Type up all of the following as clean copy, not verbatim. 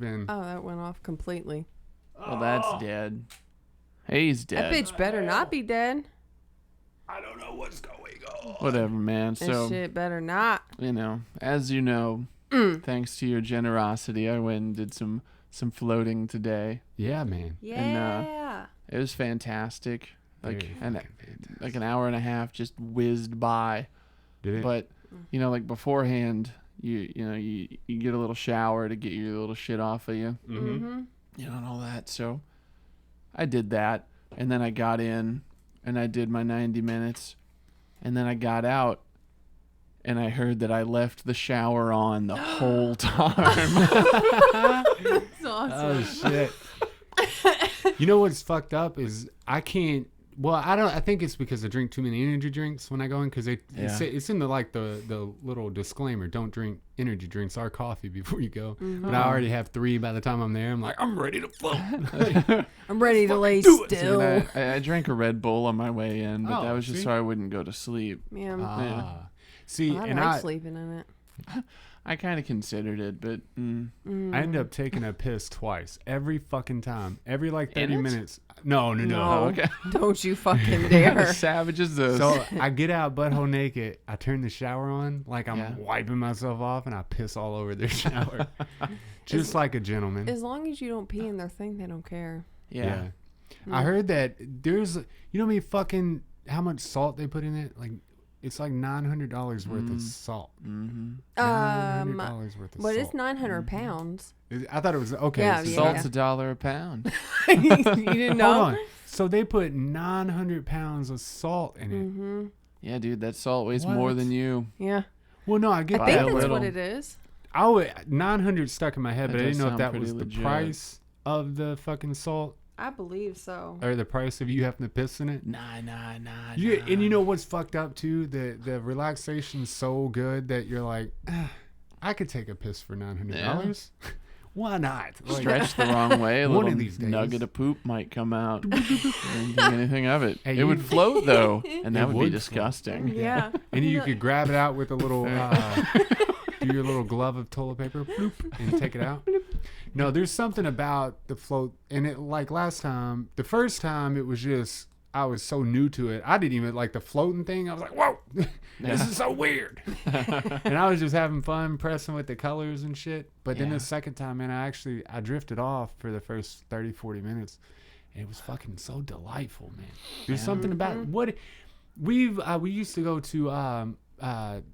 been. Oh, that went off completely. Well, that's dead. He's dead. That bitch better not be dead. I don't know what's going on. Whatever, man. That So, shit better not. as you know, thanks to your generosity, I went and did some floating today. Yeah, man. Yeah. It was fantastic. Like Fantastic. like an hour and a half just whizzed by. Did it? But like beforehand, you get a little shower to get your little shit off of you. Mm-hmm. And all that. So I did that, and then I got in and I did my 90 minutes, and then I got out and I heard that I left the shower on the whole time. That's awesome. Oh shit. You know what's fucked up is I can't. Well, I think it's because I drink too many energy drinks when I go in, because it's in the little disclaimer: don't drink energy drinks or coffee before you go. Mm-hmm. But I already have 3 by the time I'm there. I'm like, I'm ready to float. I'm ready to lay still. And I drank a Red Bull on my way in, but that was just see? so I wouldn't go to sleep. Yeah. See, I and like sleeping in it. I kind of considered it, but I end up taking a piss twice every fucking time. Every like 30 In it? minutes. No. Oh, okay. Don't you fucking dare. Savage as those. So I get out butthole naked. I turn the shower on like I'm Yeah. wiping myself off, and I piss all over their shower. Just like a gentleman. As long as you don't pee in their thing, they don't care. yeah. I heard that there's, how much salt they put in it? Like, it's like $900 worth of salt. Mm-hmm. $900 worth of But salt. it's 900 pounds. I thought it was, okay. Yeah, so yeah. Salt's $1 a pound. You didn't know? Hold on. So they put 900 pounds of salt in it. Mm-hmm. Yeah, dude, that salt weighs What? more than you. Yeah. Well, no, I get I that. think that's little. what it is. 900 stuck in my head, That but I does didn't know if sound that pretty was the legit. price of the fucking salt I believe so. or the price of you having to piss in it. Nah. And you know what's fucked up too? The relaxation's so good that you're like, I could take a piss for $900. Why not? Like, Stretched the wrong way, a One little of these days. nugget of poop might come out. Didn't think anything of it. Hey, It would float though, and It that would be would float. disgusting. Yeah. and you could grab it out with a little, do your little glove of toilet paper, bloop, and take it out. No, there's something about the float, and it like last time, the first time it was just, I was so new to it. I didn't even like the floating thing. I was like, whoa, this is so weird. And I was just having fun pressing with the colors and shit. But then Yeah. the second time, man, I drifted off for the first 30, 40 minutes. And it was fucking so delightful, man. There's something about what we used to go to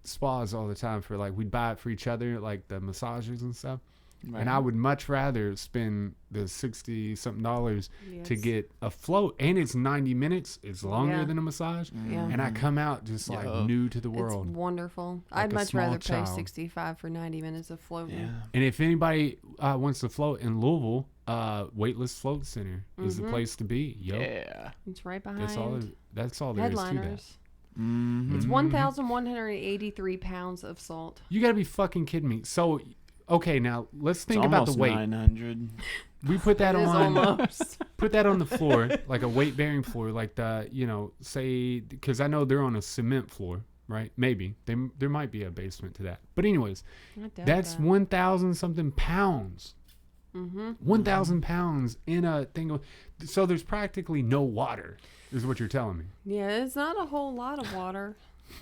spas all the time for, like, we'd buy it for each other, like the massages and stuff. Right. And I would much rather spend the $60-something to Yes. get a float, and it's 90 minutes. It's longer Yeah. than a massage, Yeah. and I come out just like Yup. new to the It's world. wonderful. Like I'd a much small rather pay child. $65 for 90 minutes of floating. Yeah. And if anybody wants to float in Louisville, Weightless Float Center is the place to be. Yo, Yeah. It's right behind that's all there is to that. Headliners. Mm-hmm. It's 1,183 pounds of salt. You gotta be fucking kidding me. So, okay, now let's think It's about the almost weight. 900. We put that It is on. almost. Put that on the floor, like a weight-bearing floor, like say, because I know they're on a cement floor, right? Maybe there might be a basement to that, but anyways, I doubt that's that. 1,000 something pounds. Mm-hmm. 1,000 pounds in a thing. So there's practically no water, is what you're telling me. Yeah, it's not a whole lot of water.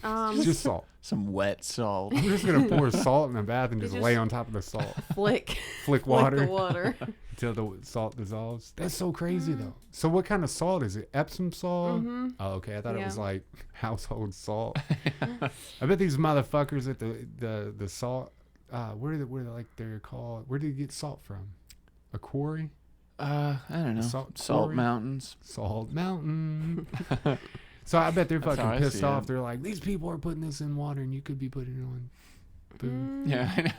It's just salt. Some wet salt. I'm just gonna pour salt in the bath and just just- lay on top of the salt, Flick flick water the water. until the salt dissolves. That's so crazy though. So what kind of salt is it? Epsom salt? Mm-hmm. Oh, okay. I thought it was Yeah. like household salt. I bet these motherfuckers at the salt. Where they're called? Where do you get salt from? A quarry? I don't know. Salt Salt quarry? mountains. Salt Mountain. So I bet they're That's how fucking I pissed see off. it. They're like, these people are putting this in water, and you could be putting it on food. Yeah, I know.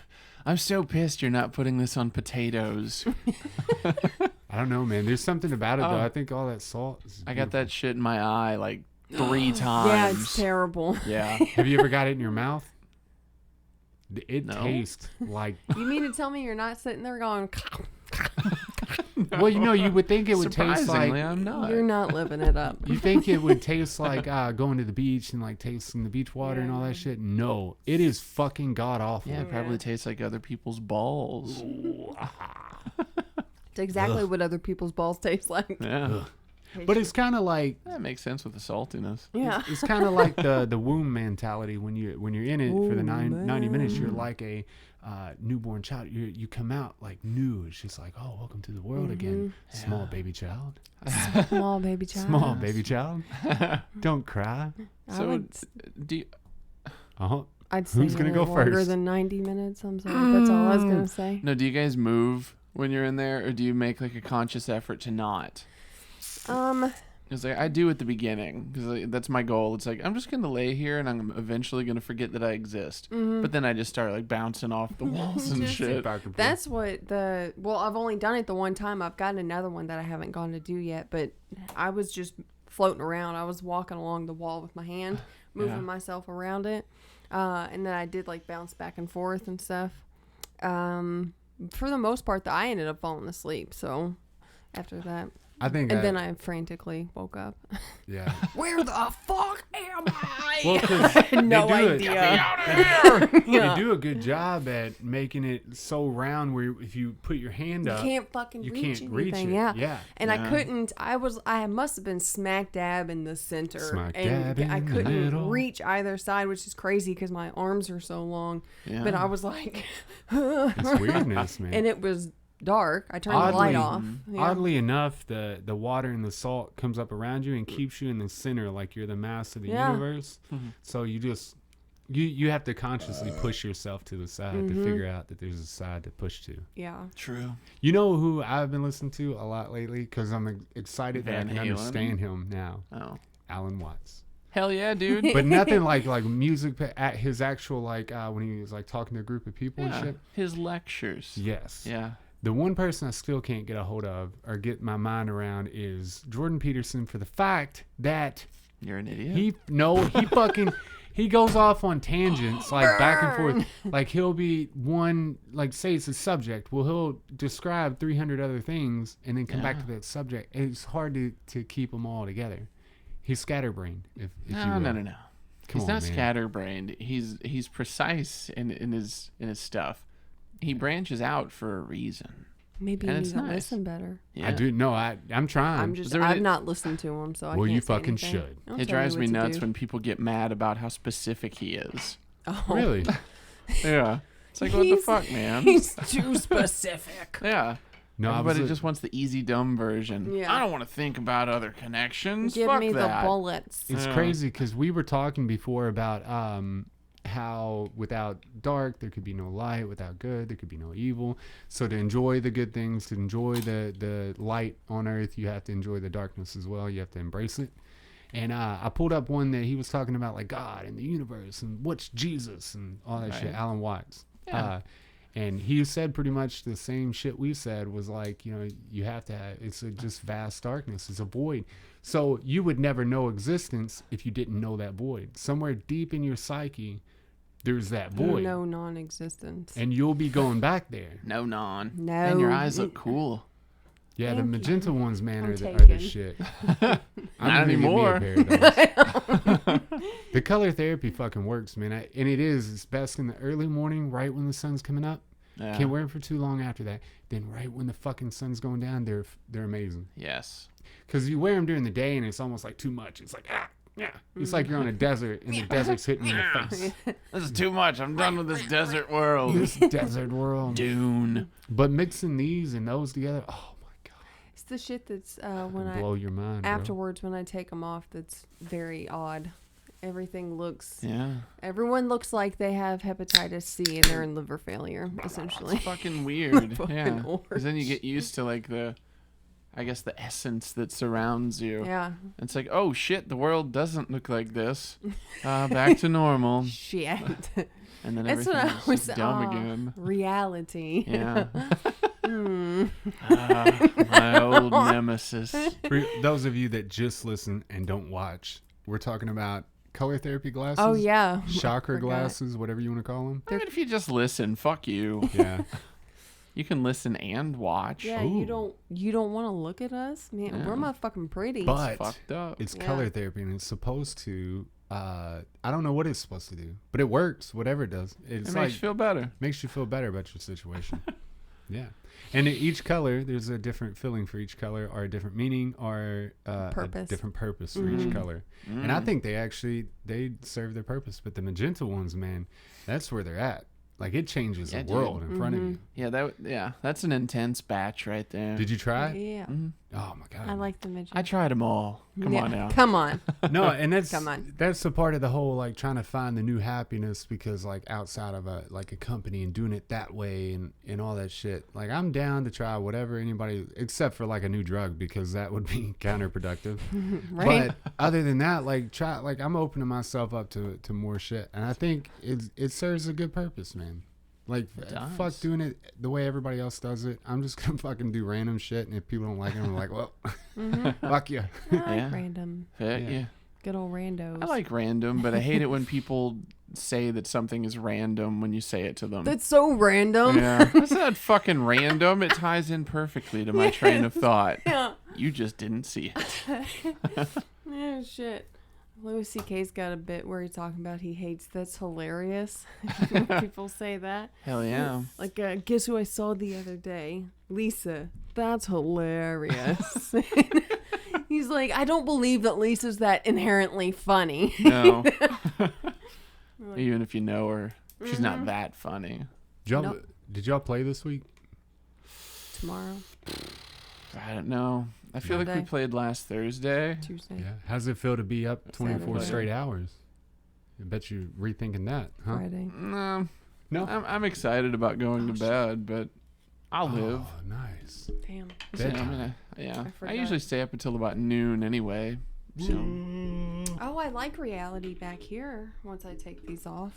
I'm so pissed you're not putting this on potatoes. I don't know, man. There's something about it though. Oh. I think all that salt. Is I got beautiful. that shit in my eye like 3 times. Yeah, it's terrible. Yeah. Have you ever got it in your mouth? It No. tastes like. You mean to tell me you're not sitting there going, Well, you would think it would taste like. Surprisingly, I'm not. you're not living it up. You think it would taste like going to the beach and like tasting the beach water and all Yeah. that shit? No, it is fucking god awful. Yeah, it probably Yeah. tastes like other people's balls. It's exactly what other people's balls taste like. Yeah. But it's kind of like That makes sense with the saltiness. Yeah. it's kind of like the womb mentality when you're in it for the 90 minutes. You're like a newborn child. You come out like new. It's just like, oh, welcome to the world again, small baby child. Small baby child. Small baby child. Don't cry. So, do you, I'd say Who's gonna go longer first? than 90 minutes. I'm sorry. That's all I was gonna say. no, do you guys move when you're in there, or do you make like a conscious effort to not? Because I do at the beginning, because that's my goal. It's like, I'm just going to lay here and I'm eventually going to forget that I exist. But then I just start like bouncing off the walls and shit. That's what I've only done it the one time. I've got another one that I haven't gone to do yet, but I was just floating around. I was walking along the wall with my hand, moving myself around it. And then I did like bounce back and forth and stuff. For the most part, I ended up falling asleep. So after that. I think. And then I frantically woke up. Yeah. Where the fuck am I? Well, 'cause I had no they do idea. Get me out of here! They do a good job at making it so round where if you put your hand up, You can't fucking you reach can't anything. reach it. Yeah. And I couldn't. I must have been smack dab in the center. Smack and dab in I the couldn't middle. reach either side, which is crazy because my arms are so long. Yeah. But I was like, it's weirdness, man. and it was dark. I turned the light off. Yeah. Oddly enough, the water and the salt comes up around you and keeps you in the center, like you're the mass of the universe. So you just you have to consciously push yourself to the side to figure out that there's a side to push to. Yeah. True. You know who I've been listening to a lot lately because I'm excited that I Van can Halen? understand him now. Oh. Alan Watts. Hell yeah, dude. But nothing like music at his actual when he was like talking to a group of people and shit. His lectures. Yes. Yeah. The one person I still can't get a hold of or get my mind around is Jordan Peterson, for the fact that You're an idiot. he goes off on tangents like back and forth. Like he'll be say it's a subject. Well, he'll describe 300 other things and then come back to that subject. It's hard to keep them all together. He's scatterbrained. If you will. No. Come He's on, not man. scatterbrained. He's precise in his stuff. He branches out for a reason. Maybe And you it's need to nice. listen better. Yeah. I do. No, I'm trying. I've not listened to him, so I can't Well, you say fucking anything. should. Don't It tell drives me what to nuts do. when people get mad about how specific he is. Oh. Really? Yeah. It's like, what the fuck, man? He's too specific. Yeah. No, Everybody just wants the easy, dumb version. Yeah. I don't want to think about other connections. Give Fuck me that. the bullets. It's Yeah. crazy because we were talking before about how without dark there could be no light, without good there could be no evil. So to enjoy the good things, to enjoy the light on earth, you have to enjoy the darkness as well. You have to embrace it. And I pulled up one that he was talking about like God and the universe and what's Jesus and all that shit. Alan Watts. Yeah. And he said pretty much the same shit we said was like, you have to have, it's just vast darkness. It's a void. So you would never know existence if you didn't know that void. Somewhere deep in your psyche, there's that void. No non-existence. And you'll be going back there. No, non. No. And your eyes look cool. Yeah, Thank the magenta ones, man, I'm are the taken. shit. Not gonna get me a anymore. pair of those. The color therapy fucking works, man. And it's best in the early morning, right when the sun's coming up. Yeah. Can't wear them for too long after that. Then right when the fucking sun's going down, they're amazing. Yes. Because you wear them during the day and it's almost like too much. It's like, yeah. It's like you're on a desert and the desert's hitting you in the face. This is too much. I'm done with this desert world. This desert world. Dune. But mixing these and those together, oh my God. It's the shit that's when Blow your mind, bro. afterwards when I take them off that's very odd. Everything looks. Yeah. Everyone looks like they have hepatitis C and they're in liver failure, essentially. It's fucking weird. Fucking Yeah. orange. Because then you get used to like the essence that surrounds you. Yeah. It's like, oh shit, the world doesn't look like this. Back to normal. Shit. And then That's what I everything's was just dumb again. Reality. Yeah. My old nemesis. For those of you that just listen and don't watch, we're talking about color therapy glasses. Oh yeah. Chakra Forgot. glasses, whatever you want to call them. I mean, if you just listen, fuck you. Yeah. You can listen and watch. Yeah, Ooh. you don't want to look at us, man. Yeah. We're motherfucking pretty. But Fucked up. it's Yeah. color therapy and it's supposed to, I don't know what it's supposed to do, but it works, whatever it does. It's It like, makes you feel better. makes you feel better about your situation. Yeah. And each color, there's a different feeling for each color, or a different meaning, or a different purpose for each color. And I think they serve their purpose. But the magenta ones, man, that's where they're at. Like, it changes the world in front of you. Yeah, that's an intense batch right there. Did you try it? Yeah. Oh my God. I like the magenta. I tried them all. Come on now. Come on. No, and that's Come on. that's the part of the whole, like, trying to find the new happiness, because, like, outside of a company and doing it that way and all that shit. Like, I'm down to try whatever anybody, except for like a new drug, because that would be counterproductive. Right. But other than that, like, I'm opening myself up to more shit, and I think it serves a good purpose, man. Like, fuck doing it the way everybody else does it. I'm just gonna fucking do random shit, and if people don't like it, I'm like, well, fuck you. I like random. Yeah. Good old randos. I like random, but I hate it when people say that something is random when you say it to them. That's so random. Yeah. It's not fucking random. It ties in perfectly to my train of thought. Yeah. You just didn't see it. Oh, shit. Louis C.K.'s got a bit where he's talking about he hates that's hilarious. People say that. Hell yeah. Like, guess who I saw the other day? Lisa. That's hilarious. He's like, I don't believe that Lisa's that inherently funny. No. Even if you know her, she's not that funny. Did y'all play this week? Tomorrow. I don't know. I feel like we Monday. played last Thursday. Tuesday. Yeah. How does it feel to be up 24 Saturday. straight hours? I bet you're rethinking that, huh? Friday. No. No. I'm excited about going to bed, but I'll live. Oh, nice. Damn. Yeah, I forgot. usually stay up until about noon anyway. So Oh, I like reality back here once I take these off.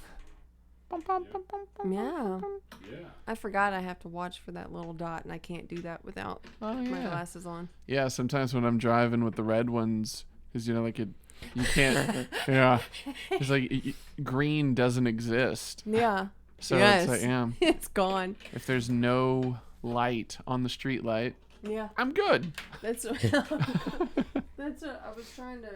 Yeah. I forgot I have to watch for that little dot, and I can't do that without my glasses on. Yeah, sometimes when I'm driving with the red ones, because like you can't. Yeah, it's like green doesn't exist. Yeah. So yes. it's like, yeah, It's gone. if there's no light on the street light, Yeah. I'm good. That's what I was trying to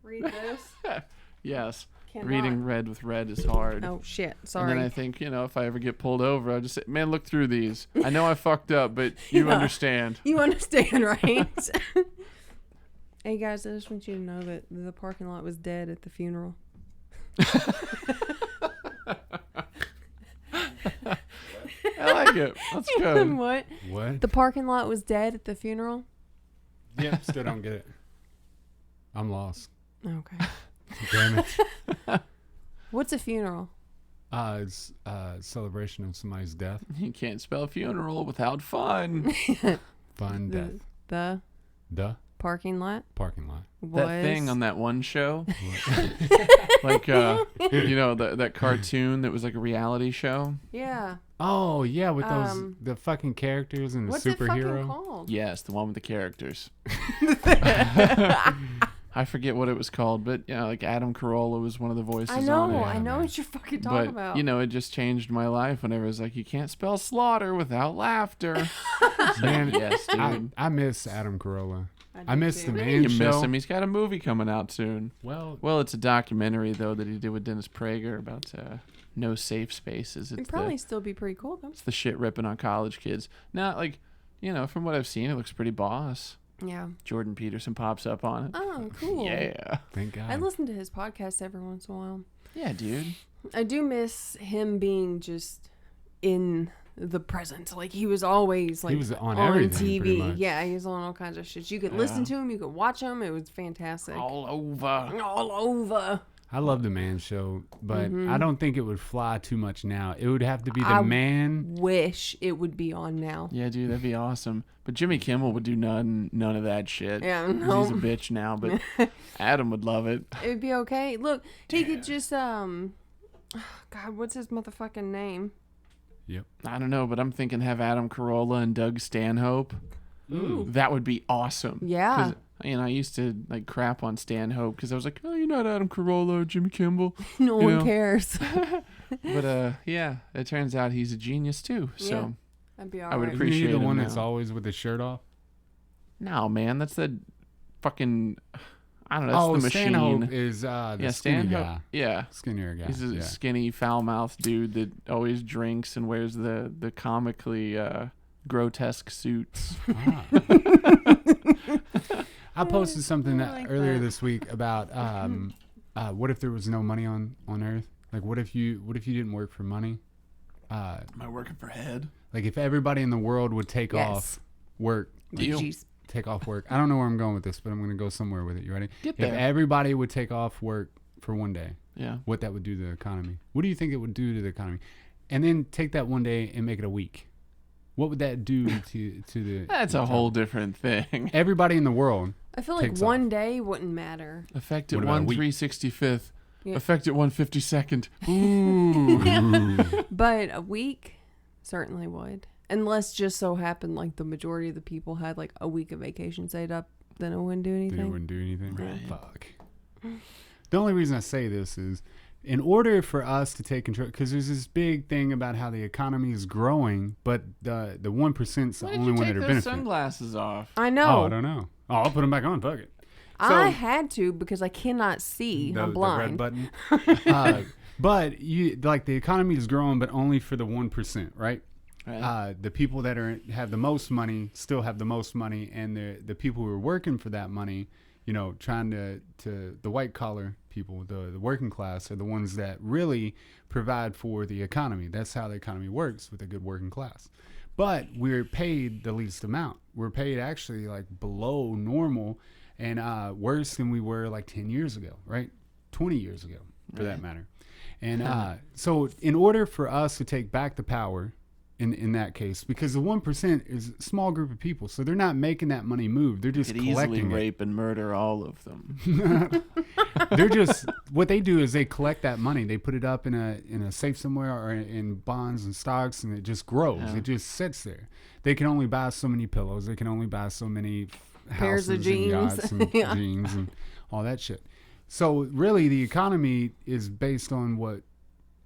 read this. Yes. Cannot. Reading red with red is hard. Oh shit! And Sorry. then I think, if I ever get pulled over, I'll just say, man, look through these. I know I fucked up, but you understand. You understand, right? Hey guys, I just want you to know that the parking lot was dead at the funeral. I like it. That's good. What? What? The parking lot was dead at the funeral? Yeah, still don't get it. I'm lost. Okay. Damn it. What's a funeral? It's a celebration of somebody's death. You can't spell funeral without fun. Fun death. The The parking lot parking lot. was That thing on that one show, like that cartoon that was like a reality show. Yeah. Oh yeah, with those the fucking characters and the What's it fucking superhero. called? Yes, the one with the characters. I forget what it was called, but like Adam Carolla was one of the voices I know. on it. I know man. what you're fucking talking But about. it just changed my life whenever it was like, you can't spell slaughter without laughter. Man, Yes, dude. I miss Adam Carolla. I do miss too. the man You show. miss him. He's got a movie coming out soon. Well, Well, it's a documentary though that he did with Dennis Prager about no safe spaces. It'd It's probably still be pretty cool though. the shit ripping on college kids. Now, from what I've seen, it looks pretty boss. Yeah. Jordan Peterson pops up on it. Oh, cool. Yeah. thank God. I listen to his podcast every once in a while. Yeah, dude. I do miss him being just in the present. Like he was always like He was on everything, pretty TV. much. Yeah, he was on all kinds of shit. You could listen to him, you could watch him. It was fantastic. All over. All over. I love the man show, but Mm-hmm. I don't think it would fly too much now. It would have to be the man. Wish it would be on now. Yeah, dude, that'd be awesome. But Jimmy Kimmel would do none of that shit. Yeah, 'Cause no. He's a bitch now, but Adam would love it. It would be okay. Look, he could just God, what's his motherfucking name? Yep. I don't know, but I'm thinking have Adam Carolla and Doug Stanhope. Ooh. That would be awesome. Yeah. 'Cause, I used to crap on Stanhope because I was like, oh, you're not Adam Carolla or Jimmy Kimmel. No You one know. cares. But yeah, it turns out he's a genius too. So Yeah. That'd be all I would right. appreciate Isn't he the him one now. that's always with his shirt off? No, man, that's the fucking. I don't know. That's the machine. Stanhope is the skinny Stanhope. guy. Yeah. Skinnier guy. He's a yeah. skinny, foul-mouthed dude that always drinks and wears the comically grotesque suits. I posted something like earlier that. this week about what if there was no money on Earth? Like, what if you didn't work for money? Am I working for head? Like, if everybody in the world would take Yes. off work, Deal. Jeez. take off work. I don't know where I'm going with this, but I'm going to go somewhere with it. You ready? Get If there. everybody would take off work for one day, Yeah. what that would do to the economy? What do you think it would do to the economy? And then take that one day and make it a week. What would that do to the? That's a whole different thing. Everybody in the world. I feel like Takes one day wouldn't matter. Effect at What about a week? 1/365th. Yeah. Effect at 1/52nd. Ooh. But a week certainly would. Unless just so happened like the majority of the people had like a week of vacation saved up, then it wouldn't do Then anything. it wouldn't do anything. Right. Fuck. The only reason I say this is, in order for us to take control, because there's this big thing about how the economy is growing, but the 1% is the Why did only you one take that are those benefiting. sunglasses off? I Oh, know. I don't know. Oh, I'll put them back on. Fuck it. I had to because I cannot see. I'm The red blind. button. But you like the economy is growing, but only for the 1%, right? Right. The people that have the most money still have the most money, and the people who are working for that money, you know, trying to the white collar people, the working class, are the ones that really provide for the economy. That's how the economy works with a good working class. But we're paid the least amount. We're paid actually like below normal, and worse than we were like 10 years ago, right? 20 years ago, for that matter. And so in order for us to take back the power, in that case, because the 1% is a small group of people, so they're not making that money move. They're just Could easily collecting it. rape and murder all of them. They're just what they do is they collect that money. They put it up in a safe somewhere or in bonds and stocks, and it just grows. Yeah. It just sits there. They can only buy so many pillows. They can only buy so many Pairs of houses and jeans. yachts and Yeah. jeans and all that shit. So really, the economy is based on what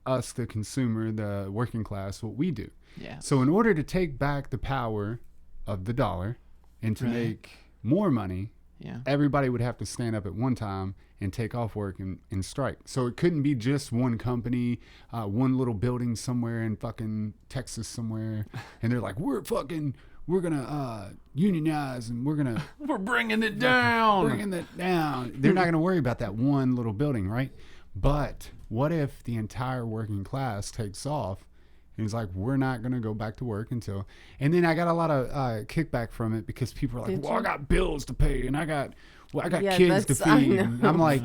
us, the consumer, the working class, what we do. Yeah. So in order to take back the power of the dollar and to Right. make more money, Yeah. everybody would have to stand up at one time and take off work and strike. So it couldn't be just one company, one little building somewhere in fucking Texas somewhere. And they're like, we're going to unionize and we're going to We're bringing it down. bring that down. They're not going to worry about that one little building, right? But what if the entire working class takes off and it's like, we're not going to go back to work until... And then I got a lot of kickback from it because people are like, Did well, you? I got bills to pay and I got Yeah, kids to that's- I feed. know. And I'm like,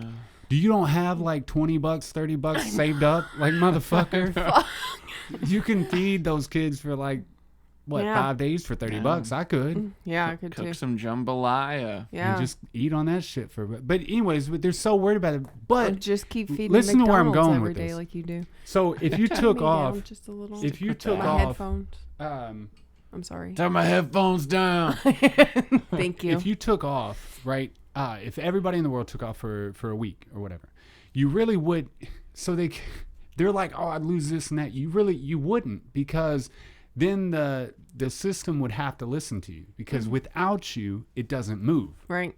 do you don't have like $20, $30 saved up? Like, motherfucker. You can feed those kids for like, what, Yeah. 5 days for $30? I could. Yeah, I could Cook too. some jambalaya. Yeah. And just eat on that shit for... But anyways, they're so worried about it. Or But... just keep feeding listen to where I'm McDonald's going every with day this. like you do. So if you Turn took me down off... just a little. If you cut took that my off. headphones. I'm I'm sorry. Turn my headphones down. Thank you. If you took off, right? If everybody in the world took off for a week or whatever, you really would. So they're like, oh, I'd lose this and that. You wouldn't, because then the system would have to listen to you, because without you, it doesn't move. Right.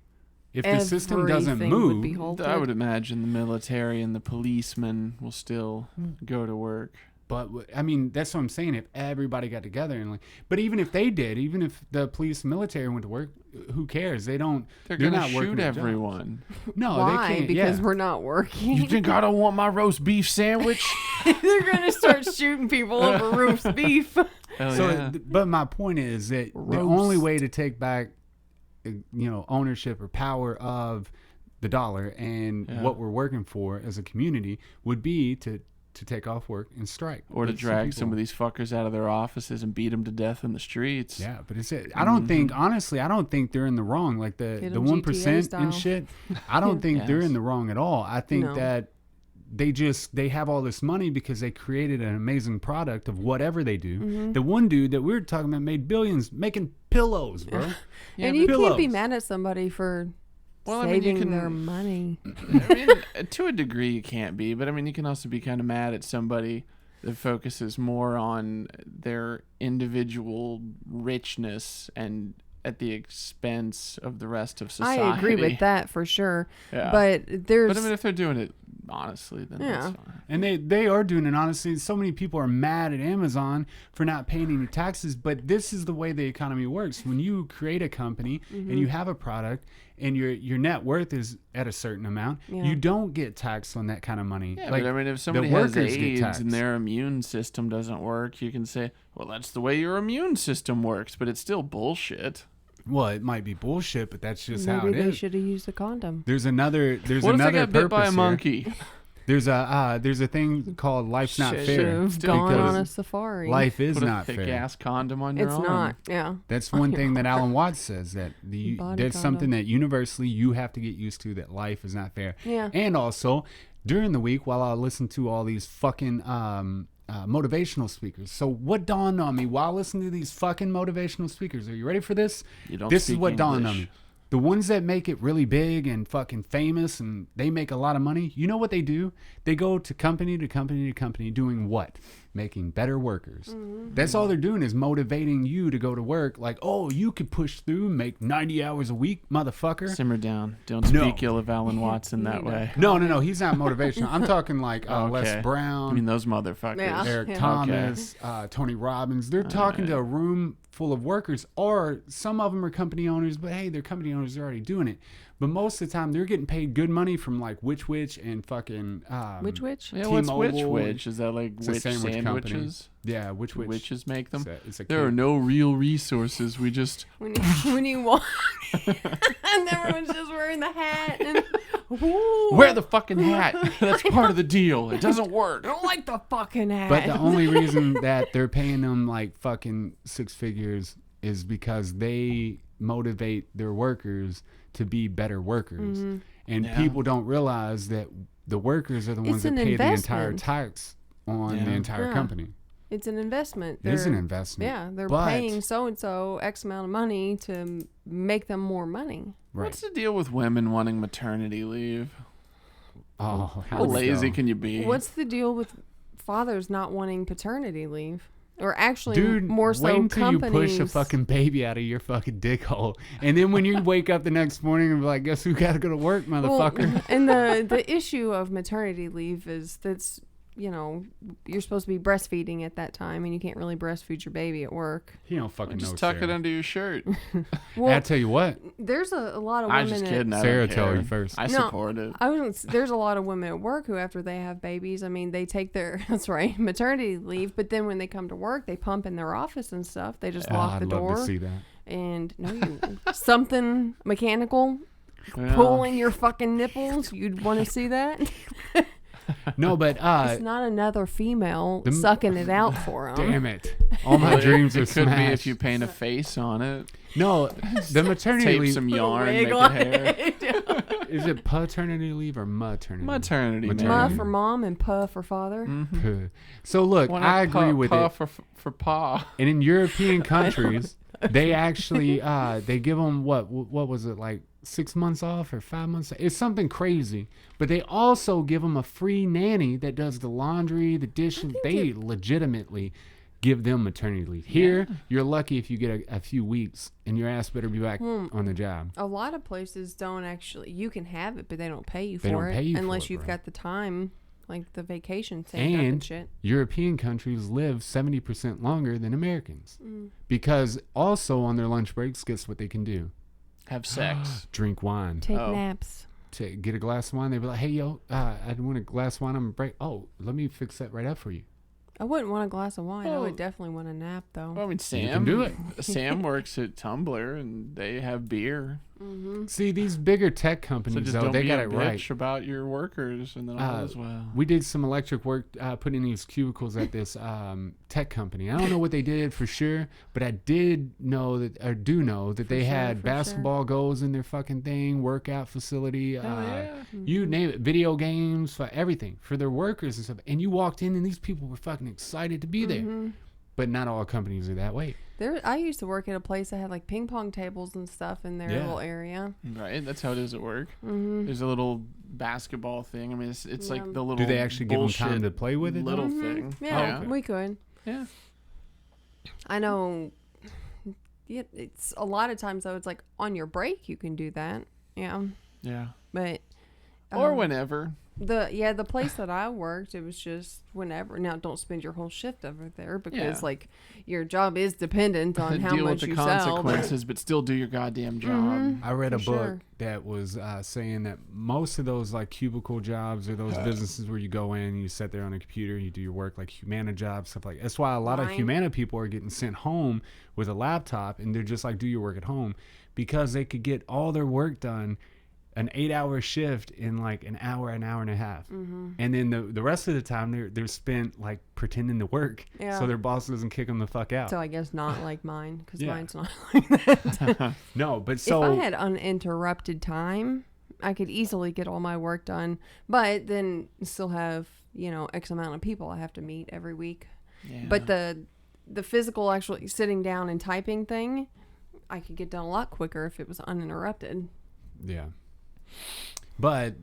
If the system doesn't Everything would be move, halted. I would imagine the military and the policemen will still go to work. but I mean, that's what I'm saying. If everybody got together and like, but even if they did, even if the police and military went to work, who cares? They're They're gonna not working shoot their jobs. everyone. No, Why? they can't. Because yeah. we're not working. You think I don't want my roast beef sandwich? They're gonna start shooting people over roast beef. Hell So, yeah. but my point is that the only way to take back, ownership or power of the dollar and Yeah. what we're working for as a community would be to take off work and strike, Or to With drag some people. of these fuckers out of their offices and beat them to death in the streets. Yeah, but I don't think, honestly, I don't think they're in the wrong. Like Hit the 'em 1% GTA style. and shit. I don't think they're Yes. in the wrong at all. I think No. that they have all this money because they created an amazing product of whatever they do. Mm-hmm. The one dude that we were talking about made billions making pillows, bro. Yeah, And but- you can't be pillows. mad at somebody for Well, I mean, you saving can- their money. I mean, to a degree, you can't be, but I mean, you can also be kind of mad at somebody that focuses more on their individual richness and at the expense of the rest of society. I agree with that for sure. Yeah. But there's But I mean, if they're doing it honestly, then that's fine. And they are doing it honestly. So many people are mad at Amazon for not paying any taxes, but this is the way the economy works. When you create a company and you have a product and your net worth is at a certain amount, you don't get taxed on that kind of money. Yeah, like, but I mean, if somebody has AIDS and their immune system doesn't work, you can say, well, that's the way your immune system works, but it's still bullshit. Well, it might be bullshit, but that's just how it Maybe they is. should have used a condom. There's another What if another they got bit by a purpose here. monkey? There's a thing called life's not Shit. Should fair. have Still gone because on a safari. Life is Put a not thick fair. ass condom on your It's arm. not. Yeah. That's one thing that Alan Watts says, that Body that's something condom. that universally you have to get used to, that life is not fair. Yeah. And also, during the week, while I listen to all these fucking motivational speakers. So what dawned on me while listening to these fucking motivational speakers? Are you ready for this? You don't This is speak what dawned on English. me. The ones that make it really big and fucking famous and they make a lot of money, you know what they do? They go to company to company to company doing what? Making better workers. That's all they're doing, is motivating you to go to work. Like, oh, you could push through, make 90 hours a week, motherfucker. Simmer down. Don't No. speak ill of Alan Watson that way. No. He's not motivational. I'm talking like Les Okay. Brown. I mean, those motherfuckers. Yeah. Eric Yeah. Thomas, Tony Robbins. They're talking to a room full of workers, or some of them are company owners, but hey, they're company owners, they're already doing it. But most of the time, they're getting paid good money from like Witch and fucking Which? Yeah, what's T-Mobile. Witch? Is that like It's a witch sandwich company. sandwiches? Yeah, Witch. Witches make them? It's a There are kid. no real resources. We just... When you walk, and everyone's just wearing the hat. And, ooh, Wear the fucking hat. That's part of the deal. It doesn't work. I don't like the fucking hat. But the only reason that they're paying them like fucking six figures is because they motivate their workers to be better workers. And Yeah. people don't realize that the workers are the ones that an pay the entire investment. tax on the Yeah. entire Yeah. company. It's an investment. It is an They're- investment. Yeah, they're but- paying so and so X amount of money to make them more money. Right. What's the deal with women wanting maternity leave? Oh, How lazy can you be? What's the deal with fathers not wanting paternity leave? Or actually, Dude, more so wait until companies. you push a fucking baby out of your fucking dick hole. And then when you wake up the next morning and be like, guess who got to go to work, motherfucker? Well, and the issue of maternity leave is that's, you know, you're supposed to be breastfeeding at that time, and you can't really breastfeed your baby at work. He don't fucking know. Just tuck it Sarah. under your shirt. Well, I tell you what, there's a lot of I'm women just that- kidding. I Sarah don't tell care. you first. I No. support it. There's a lot of women at work who, after they have babies, I mean, they take their, that's right, maternity leave, but then when they come to work, they pump in their office and stuff. They just lock I'd the love to door. see that. And something mechanical Yeah. pulling your fucking nipples. You'd want to see that? No, but It's not another female sucking it out for them. damn it, all my Well, dreams are it could be smashed. if you paint a face on it, No, the maternity tape leave. some yarn, Wig make on it hair. Is it paternity leave or maternity? Maternity, Maternity. Ma man. for mom and puh for father. Mhm. So look, Why not I agree with paw it. for paw. And in European countries, they actually they give them what was it, like 6 months off or 5 months? It's something crazy. But they also give them a free nanny that does the laundry, the dishes. They legitimately give them maternity leave. Here, you're lucky if you get a few weeks, and your ass better be back on the job. A lot of places don't actually. You can have it, but they don't pay you They for don't it pay you for unless it, you've bro. got the time, like the vacation saved up and And shit. European countries live 70% longer than Americans. Mm. Because also on their lunch breaks, guess what they can do? Have sex. Drink wine. Take Oh. naps. To get a glass of wine, they'd be like, hey, yo, I want a glass of wine. I'm going to break. Oh, let me fix that right up for you. I wouldn't want a glass of wine. I Well- would definitely want a nap though. Well, I mean, Sam can do it. Sam works at Tumblr, and they have beer. See, these bigger tech So companies, just though, don't they be got a it bitch right. about your workers, and then all is well. We did some electric work putting these cubicles at this tech company. I don't know what they did for sure, but I do know that they had for basketball goals in their fucking thing, workout facility, yeah. you name it, video games, for everything for their workers and stuff. And you walked in, and these people were fucking excited to be there. But not all companies are that way. I used to work at a place that had like ping pong tables and stuff in their Yeah. little area. Right, that's how it is at work. Mm-hmm. There's a little basketball thing. I mean, it's Yeah. like the little. Do they actually give them time bullshit to play with it? though? Little thing. Yeah, Oh, okay. we could. Yeah. I know. Yeah, it's a lot of times though. It's like on your break you can do that. Yeah, Yeah. but Or um, whenever. The place that I worked, it was just whenever. Now, don't spend your whole shift over there because like your job is dependent on how deal much with the you sell. consequences, but still do your goddamn job. I read a For book sure. that was saying that most of those like cubicle jobs or those businesses where you go in, you sit there on a computer, you do your work, like Humana jobs, stuff like. That's why a lot of Right. Humana people are getting sent home with a laptop, and they're just like, do your work at home, because they could get all their work done, an 8-hour shift in like an hour and a half, and then the rest of the time they're spent like pretending to work, Yeah. so their boss doesn't kick them the fuck out. So I guess not like mine because Yeah. mine's not like that. No, but so if I had uninterrupted time, I could easily get all my work done, but then still have, X amount of people I have to meet every week. Yeah. But the physical actually sitting down and typing thing, I could get done a lot quicker if it was uninterrupted. yeah. But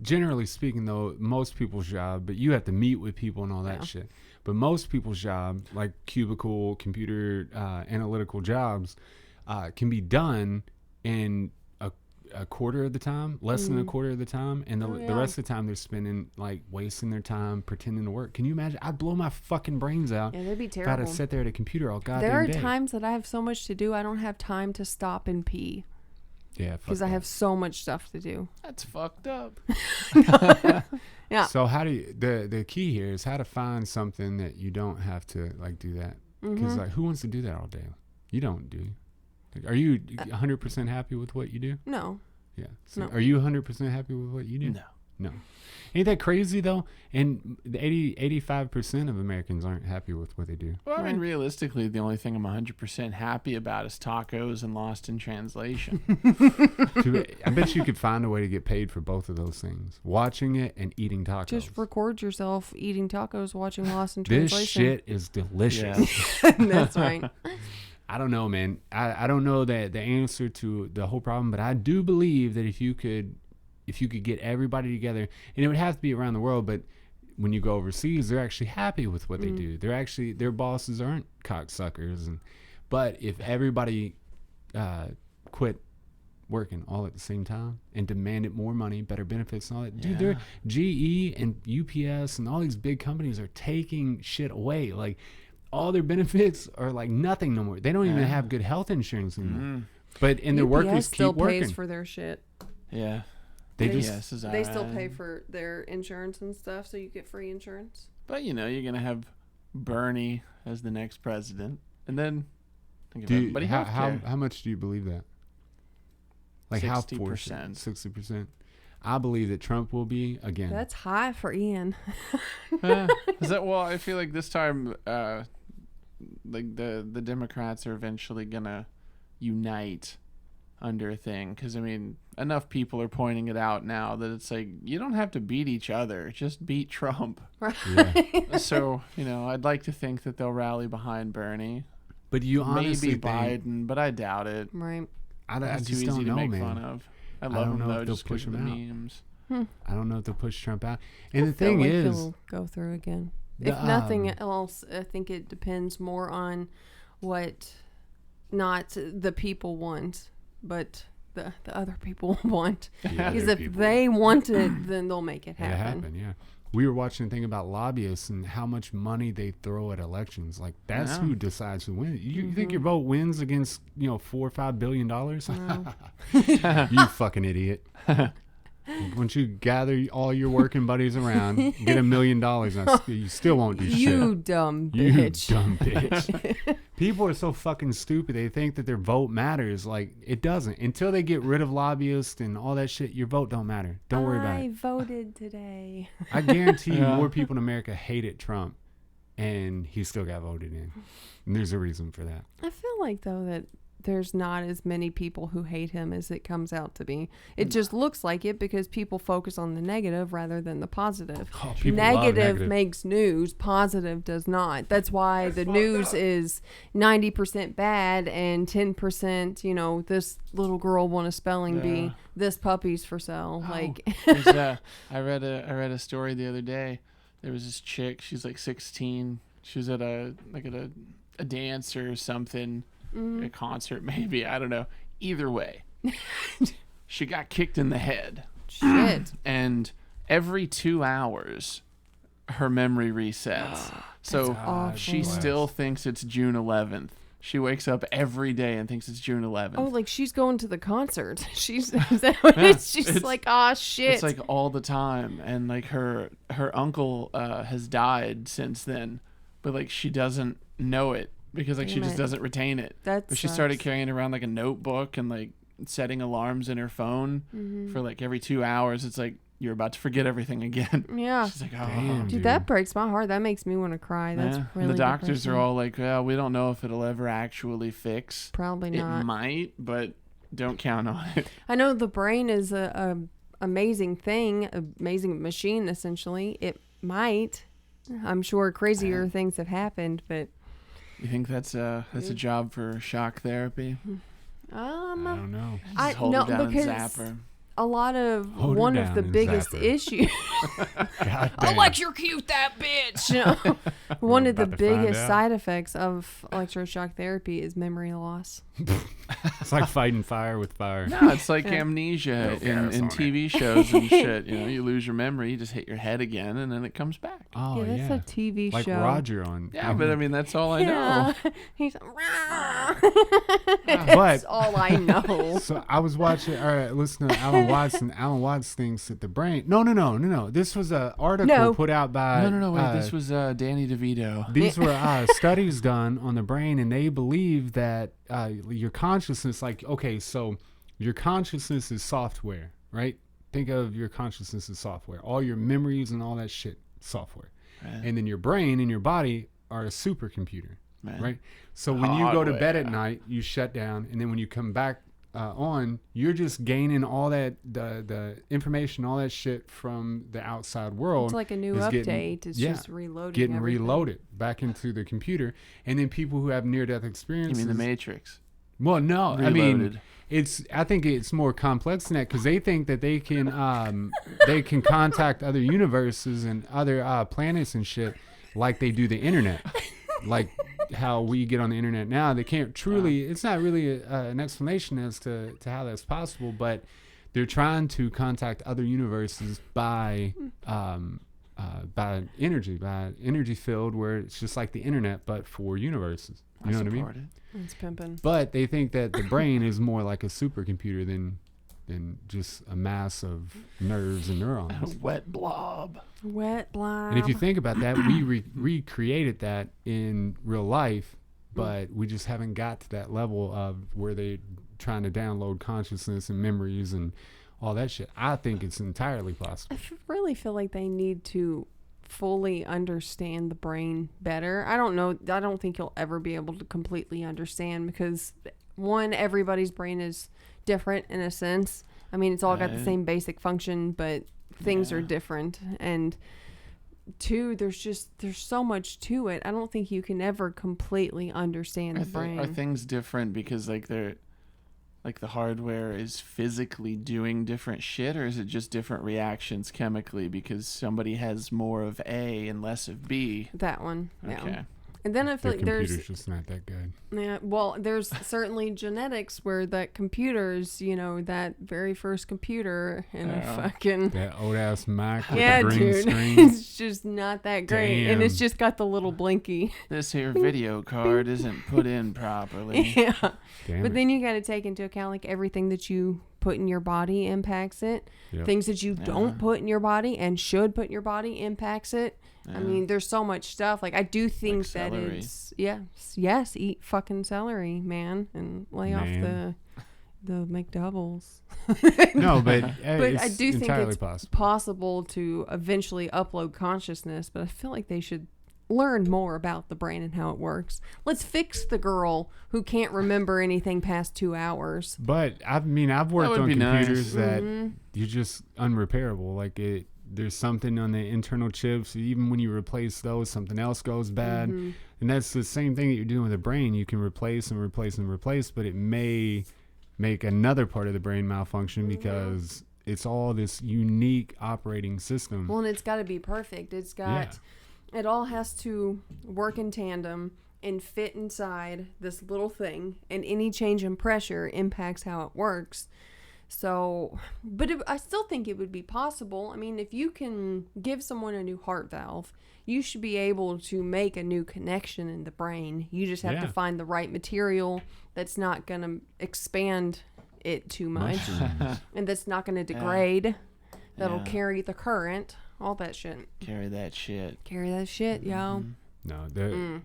generally speaking, though, most people's job, but you have to meet with people and all that Yeah. shit. But most people's job, like cubicle, computer, analytical jobs, can be done in a quarter of the time, less than a quarter of the time, and the rest of the time they're spending like wasting their time pretending to work. Can you imagine? I'd blow my fucking brains out Yeah, that'd be if I had terrible. to sit there at a computer all goddamn There are day. times that I have so much to do, I don't have time to stop and pee Yeah, because I have so much stuff to do. That's fucked up. Yeah. So how do you, the key here is how to find something that you don't have to like do that, because like who wants to do that all day? You don't, do you? Like, are you 100% happy with what you do? No. Yeah. So No. Are you 100% happy with what you do? No. No. Ain't that crazy though? And the 85% of Americans aren't happy with what they do. Well, I mean, Right. realistically, the only thing I'm 100% happy about is tacos and Lost in Translation. I bet you could find a way to get paid for both of those things: watching it and eating tacos. Just record yourself eating tacos, watching Lost in This Translation. shit is delicious. That's right. I don't know, man. I don't know the answer to the whole problem, but I do believe that if you could get everybody together, and it would have to be around the world, but when you go overseas, they're actually happy with what they do. They're actually, their bosses aren't cocksuckers. But if everybody quit working all at the same time and demanded more money, better benefits and all that, dude, they're GE and UPS and all these big companies are taking shit away. Like, all their benefits are like nothing no more. They don't even have good health insurance anymore. But and their workers still keep working. pays for their shit. Yeah. They They- just Yes, is They still alright. pay for their insurance and stuff, so you get free insurance. But, you're going to have Bernie as the next president. And then think of do everybody how much do you believe that? Like 60%. 60%. I believe that Trump will be again. That's high for Ian. Is that, well, I feel like this time, like the Democrats are eventually going to unite under a thing. Because, I mean, enough people are pointing it out now that it's like, you don't have to beat each other. Just beat Trump. Yeah. So, I'd like to think that they'll rally behind Bernie. But you honestly Maybe think, Biden, but I doubt it. Right. I That's too just easy don't to know, make man. fun of. I don't love him know if though, they'll just because push of the him out. memes. I don't know if they'll push Trump out. And the Feel thing like is, he'll go through again. the, If nothing else, I think it depends more on what not the people want, but the other people want. the Because other if people- they want it, then they'll make it It happen. happened, yeah. We were watching a thing about lobbyists and how much money they throw at elections. Like, that's Yeah. who decides who wins. You think your vote wins against, $4 or $5 billion? No. You fucking idiot. Once you gather all your working buddies around, get $1 million, you still won't do You shit. dumb You bitch. dumb bitch. People are so fucking stupid. They think that their vote matters. Like, it doesn't. Until they get rid of lobbyists and all that shit, your vote don't matter. Don't worry about I it. voted today. I guarantee you Yeah. more people in America hated Trump, and he still got voted in. And there's a reason for that. I feel like, though, that there's not as many people who hate him as it comes out to be. It just looks like it because people focus on the negative rather than the positive. Oh, people love Negative makes news, positive does not. That's why the news is 90% bad and 10%, this little girl won a spelling bee, Yeah. this puppy's for sale. Oh. Like, I read a story the other day. There was this chick. She's like 16. She was at a dance or something, a concert maybe. I don't know. Either way, she got kicked in the head, shit. and every 2 hours, her memory resets. So awful. she still thinks it's June 11th. She wakes up every day and thinks it's June 11th. Oh, like she's going to the concert. Is that what it is? She's like, oh, shit. It's like all the time. And like her uncle has died since then, but like she doesn't know it because like she just doesn't retain it. That But she started carrying around like a notebook and like setting alarms in her phone for like every 2 hours. It's like, you're about to forget everything again. Yeah. She's like, oh. Damn, Dude, that breaks my heart. That makes me want to cry. That's Yeah. really The doctors depressing. are all like, well, we don't know if it'll ever actually fix. Probably It not. might, but don't count on it. I know the brain is a amazing thing, amazing machine, essentially. It might. I'm sure crazier things have happened, but... You think that's a job for shock therapy? I don't know. Just hold her down and zap her. a lot of Hold her one of down the and biggest zap her. issues. God damn. Electrocute that bitch. You know? One of the about to find biggest out. side effects of electroshock therapy is memory loss. It's like fighting fire with fire. No, it's like amnesia gas in on TV shows and shit. You know, you lose your memory, you just hit your head again, and then it comes back. Oh, Yeah, that's a TV like show. Roger on. Yeah, but I mean, that's all I know. He's But that's all I know. so I was watching, listening to Alan Watson. Alan Watts thinks that the brain. No. This was an article No. put out by. No, wait. This was Danny DeVito. These were studies done on the brain, and they believe that your consciousness, like, okay, so your consciousness is software, right? Think of your consciousness as software. All your memories and all that shit, software. Right. And then your brain and your body are a supercomputer, right? So when you go to bed at night, you shut down, and then when you come back on, you're just gaining all that the information, all that shit from the outside world. It's like a new is update. It's just reloading. getting everything. reloaded back into the computer. And then people who have near-death You experiences. mean the Matrix? Well, no, I Reloaded. mean, I think it's more complex than that, because they think that they can contact other universes and other planets and shit like they do the internet, like how we get on the internet now. They can't truly. It's not really an explanation as to how that's possible, but they're trying to contact other universes by energy field, where it's just like the internet but for universes. You know what I mean? It's pimping. But they think that the brain is more like a supercomputer than just a mass of nerves and neurons. Wet blob. Wet blob. And if you think about that, we recreated that in real life, but we just haven't got to that level of where they're trying to download consciousness and memories and all that shit. I think it's entirely possible. really feel like they need to fully understand the brain better. I don't know. I don't think you'll ever be able to completely understand, because one, everybody's brain is different in a sense. I mean, it's all got the same basic function, but things are different. And two, there's so much to it. I don't think you can ever completely understand the brain. Are things different because like they're like the hardware is physically doing different shit, or is it just different reactions chemically because somebody has more of A and less of B? That one. Yeah. Okay. And then I feel Their like there's computer's just not that good. Yeah, well, there's certainly genetics where that computer's, that very first computer in a fucking... That old ass Mac with Yeah, the green dude. screen. It's just not that great. And it's Damn. just got the little blinky. This here video card isn't put in properly. Yeah. Damn But it. then you got to take into account, like, everything that you put in your body impacts it. Yep. Things that you don't put in your body and should put in your body impacts it. I mean, there's so much stuff. Like, I do think that celery. it's... Yes, eat fucking celery, man. And lay off the McDoubles. No, but, But it's I do think entirely it's possible. possible to eventually upload consciousness, but I feel like they should learn more about the brain and how it works. Let's fix the girl who can't remember anything past 2 hours. But I've worked would on be nice. computers that you're just unrepairable. Like there's something on the internal chips. Even when you replace those, something else goes bad. And that's the same thing that you're doing with the brain. You can replace and replace and replace, but it may make another part of the brain malfunction because it's all this unique operating system. Well, and it's got to be perfect. It's got... It all has to work in tandem and fit inside this little thing, and any change in pressure impacts how it works. So, but I still think it would be possible. I mean, if you can give someone a new heart valve, you should be able to make a new connection in the brain. You just have to find the right material that's not going to expand it too much and that's not going to degrade. That'll carry the current, all that shit. Carry that shit. Carry that shit, yo. No,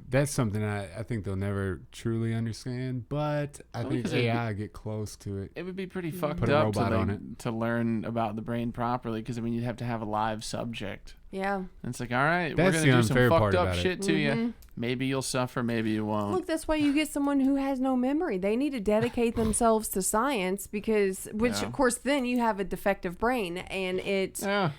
that's something I think they'll never truly understand, but I think AI get close to it. It would be pretty fucked Put a up robot on it. to learn about the brain properly, because I mean, you'd have to have a live subject. Yeah. And it's like, all right, That's we're going to do the some unfair fucked part up about it. shit to you. Maybe you'll suffer, maybe you won't. Look, that's why you get someone who has no memory. They need to dedicate themselves to science which of course then you have a defective brain and it's a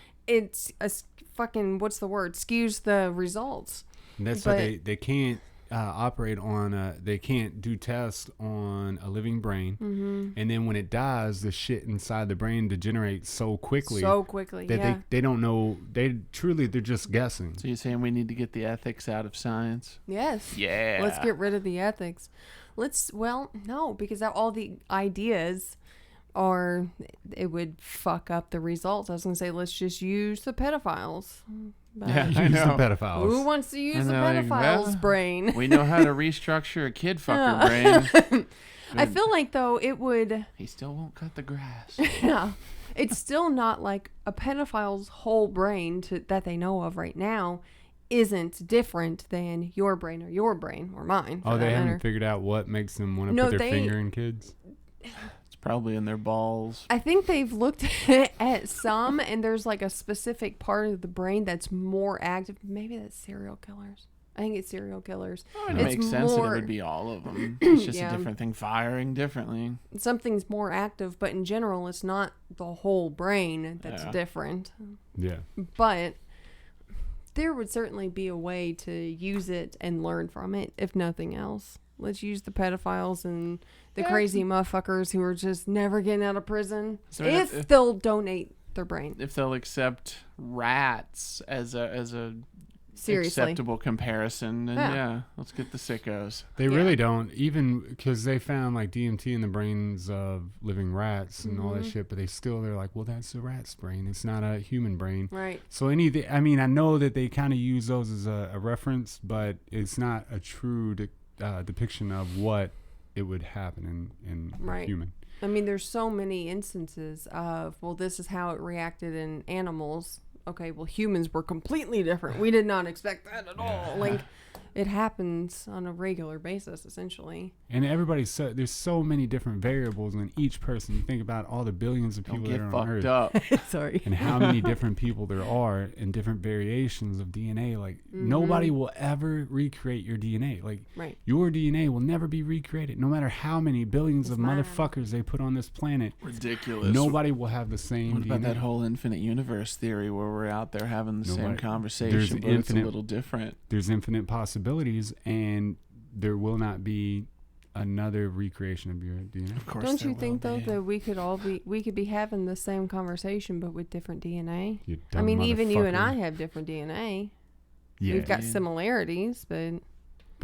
fucking, what's the word? Skews the results. And that's why they can't operate on they can't do tests on a living brain, and then when it dies, the shit inside the brain degenerates so quickly that they don't know. They're just guessing. So you're saying we need to get the ethics out of science? Yes. Yeah. Let's get rid of the ethics. No, because all the ideas it would fuck up the results. I was gonna say, let's just use the pedophiles. But Yeah, Use I know. the pedophiles. who wants to use And the they're like, pedophile's well, brain? We know how to restructure a kid fucker brain. I feel like though it would. He still won't cut the grass. Yeah, it's still not like a pedophile's whole brain that they know of right now isn't different than your brain or mine. Oh, they haven't figured out what makes them want to put their finger in kids? It's probably in their balls. I think they've looked at some, and there's like a specific part of the brain that's more active. Maybe that's serial killers. I think it's serial killers. Oh, it makes sense that it would be all of them. It's just a different thing firing differently. Something's more active, but in general, it's not the whole brain that's different. Yeah. But there would certainly be a way to use it and learn from it, if nothing else. Let's use the pedophiles and the crazy motherfuckers who are just never getting out of prison. So if they'll donate their brain. If they'll accept rats as a Seriously. acceptable comparison, then let's get the sickos. They really don't, even because they found like DMT in the brains of living rats and all that shit, but they're like, well, that's a rat's brain. It's not a human brain. Right. So anything, I mean, I know that they kind of use those as a reference, but it's not a true depiction of what it would happen in a human. I mean, there's so many instances of, well, this is how it reacted in animals. Okay, well, humans were completely different. We did not expect that at all. Like, it happens on a regular basis, essentially. And there's so many different variables in each person. You think about all the billions of people that are on Earth. Up. Sorry. And how many different people there are and different variations of DNA. Like, nobody will ever recreate your DNA. Like, your DNA will never be recreated. No matter how many billions of motherfuckers they put on this planet. Ridiculous. Nobody will have the same What DNA. about that whole infinite universe theory where we're out there having the same conversation, but it's a little different? There's infinite possibilities, and there will not be another recreation of your DNA. Of course. Don't you think though that we could be having the same conversation but with different DNA? You I mean, even you and motherfucker. I have different DNA. Yeah. We've got similarities, but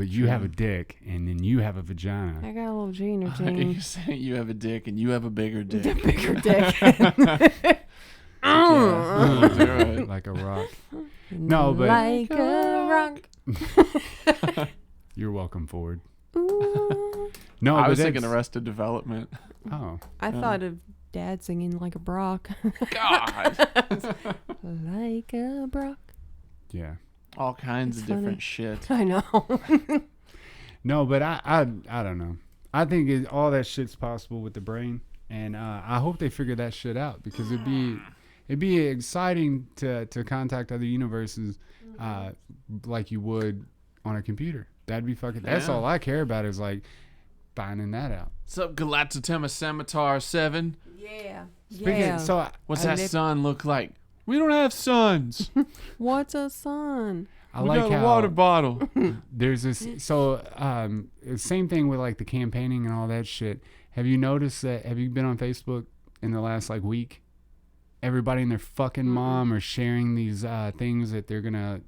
you have a dick, and then you have a vagina. I got a little gene or You're gene. saying you have a dick and you have a bigger dick. The bigger dick. Yeah, do it. Like a rock. No, but like a rock. you're welcome, Ford. Ooh. No, I but was thinking that's- Arrested Development. Oh, I thought of Dad singing like a brock. God. Like a brock. yeah. All kinds It's of funny. different shit. I know. No, but I don't know. I think all that shit's possible with the brain, and I hope they figure that shit out, because it'd be exciting to contact other universes, like you would on a computer. That'd be fucking. That's all I care about is like finding that out. What's up, Galactotema Scimitar 7? Yeah. Speaking, so What's that sun look like? We don't have suns. What's a sun? I We like got a how water bottle. there's this. So same thing with like the campaigning and all that shit. Have you noticed that? Have you been on Facebook in the last like week? everybody and their fucking mom are sharing these things that they're gonna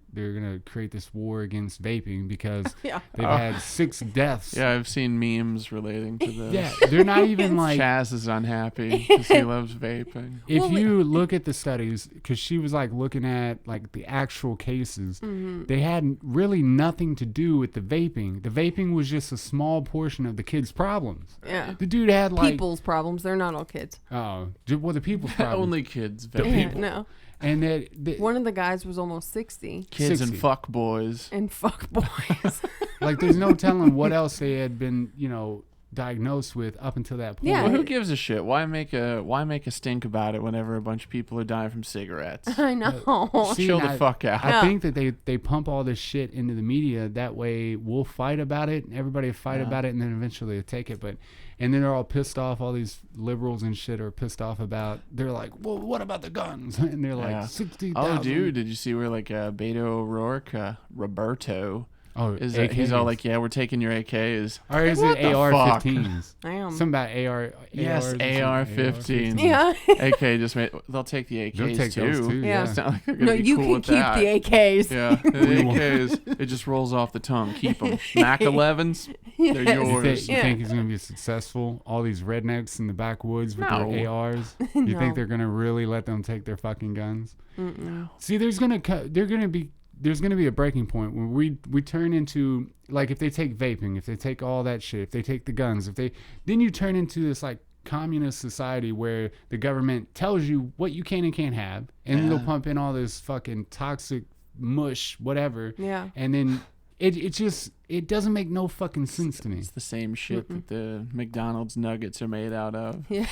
create this war against vaping because they've had 6 deaths. Yeah, I've seen memes relating to this. Yeah, they're not even like Chaz is unhappy because he loves vaping. If you look at the studies, because she was like looking at like the actual cases, they had really nothing to do with the vaping. The vaping was just a small portion of the kids' problems. Yeah. The dude had like people's problems. They're not all kids. Oh, well, the people's problems. Only kids The vape. people. No. And that One of the guys was almost 60. Kids 60. and fuck boys. And fuck boys. like there's no telling what else they had been, diagnosed with up until that point. Yeah. Well, who gives a shit? Why make a stink about it whenever a bunch of people are dying from cigarettes? I know. See, Chill and the fuck out. I think that they pump all this shit into the media. That way we'll fight about it. Everybody will fight about it, and then eventually they'll take it. And then they're all pissed off. All these liberals and shit are pissed off about. They're like, well, what about the guns? And they're like, 60,000. Oh, dude, did you see where like Beto O'Rourke, Roberto, is he's all like, yeah, we're taking your AKs. Or is Like, it what the fuck? AR-15s? Damn. Something about AR. Yes, ARs or AR-15s. Yeah. AK just made. They'll take the AKs They'll take too. those too. Yeah. It's not like they're gonna No, be you cool can with keep that. the AKs. Yeah, the AKs. It just rolls off the tongue. Keep them. Mac 11s. They're Yes. yours. You think he's going to be successsul? All these rednecks in the backwoods with their ARs? You No. think they're going to really let them take their fucking guns? Mm-mm. See, there's going to be a breaking point where we turn into, like, if they take vaping, if they take all that shit, if they take the guns, then you turn into this like communist society where the government tells you what you can and can't have, and then they'll pump in all this fucking toxic mush, whatever. Yeah. And then it doesn't make no fucking sense to me. It's the same shit that the McDonald's nuggets are made out of. Yeah.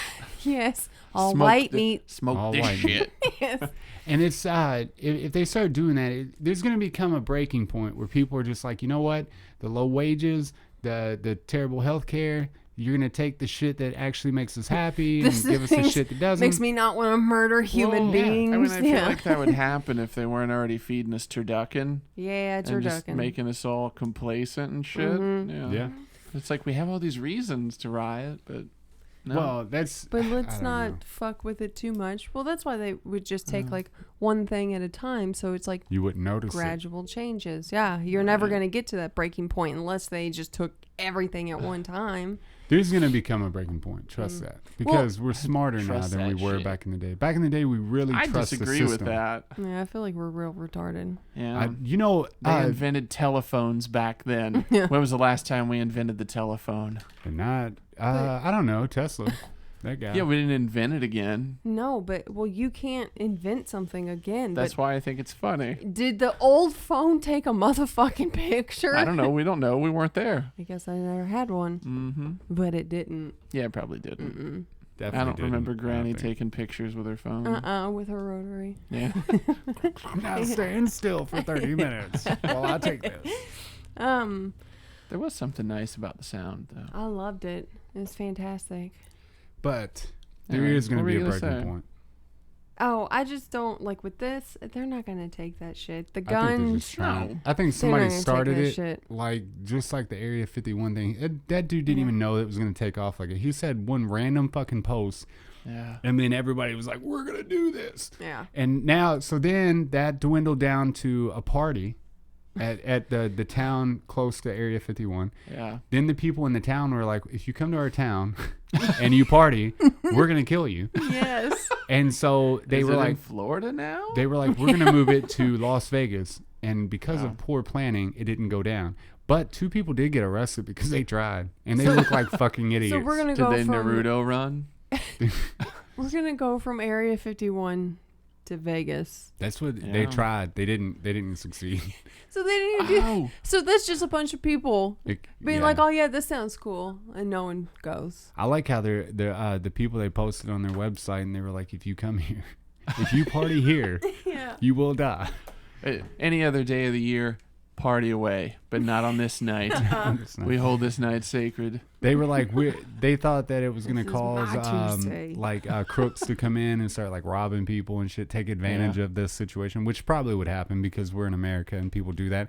Yes. All Smoke white the- meat. Smoke All this white shit. Yes. And it's if they start doing that, there's going to become a breaking point where people are just like, you know what, the low wages, the terrible health care, you're going to take the shit that actually makes us happy and give us the shit that doesn't. Makes me not want to murder human yeah. beings. I mean, I feel like that would happen if they weren't already feeding us turducken. Yeah, And just turducken. making us all complacent and shit. Mm-hmm. Yeah. It's like we have all these reasons to riot, but no. Well, that's. But I let's don't not know. fuck with it too much. Well, that's why they would just take like one thing at a time. So it's like You wouldn't notice it. gradual changes. Yeah, you're never going to get to that breaking point unless they just took everything at one time. There's going to become a breaking point. Trust that. Because we're smarter now Trust than we that were shit. back in the day. Back in the day, we really I trust the disagree system. with that. Yeah, I feel like we're real retarded. Yeah. They They invented telephones back then. Yeah. When was the last time we invented the telephone? they're not. I don't know. Tesla. That guy. Yeah, we didn't invent it again. No, but well, you can't invent something again. That's but why I think it's funny. did the old phone take a motherfucking picture? I don't know. We don't know. We weren't there. I guess I never had one, Mm-hmm. but it didn't. Yeah, probably didn't. Definitely I don't didn't, remember I Granny don't think. taking pictures with her phone. With her rotary. Yeah. I'm not staying still for 30 minutes while I take this. There was something nice about the sound, though. I loved it. It was fantastic. But there Alright, is going to what be were a you breaking gonna say? point. Oh, I just don't like with this. They're not gonna take that shit. The I think they're guns. just trying. No. I think They're somebody not gonna take started that it, shit. like just like the Area 51 thing. That dude didn't even know it was going to take off like it. He said one random fucking post, Yeah. and then everybody was like, "We're going to do this." Yeah. And now, so then that dwindled down to a party at the town close to Area 51. Yeah. Then the people in the town were like, "If you come to our town and you party, we're going to kill you." Yes. And so they Is were it like, in Florida now? we're going to move it to Las Vegas. And because of poor planning, it didn't go down. But 2 people did get arrested because they tried. And they look like fucking idiots. So we're gonna Did go they from Naruto run? we're gonna go from Area 51 to Vegas. That's what Yeah. they tried. They didn't succeed. So they didn't do. Ow. So that's just a bunch of people being Yeah. like, "Oh yeah, this sounds cool," and no one goes. I like how the people they posted on their website, and they were like, if you come here, if you party here, Yeah. you will die. Any other day of the year, party away, but not on this night. It's not- We hold this night sacred. They were like, they thought that it was going to This is cause my Tuesday. like crooks to come in and start like robbing people and shit, take advantage of this situation, which probably would happen because we're in America and people do that.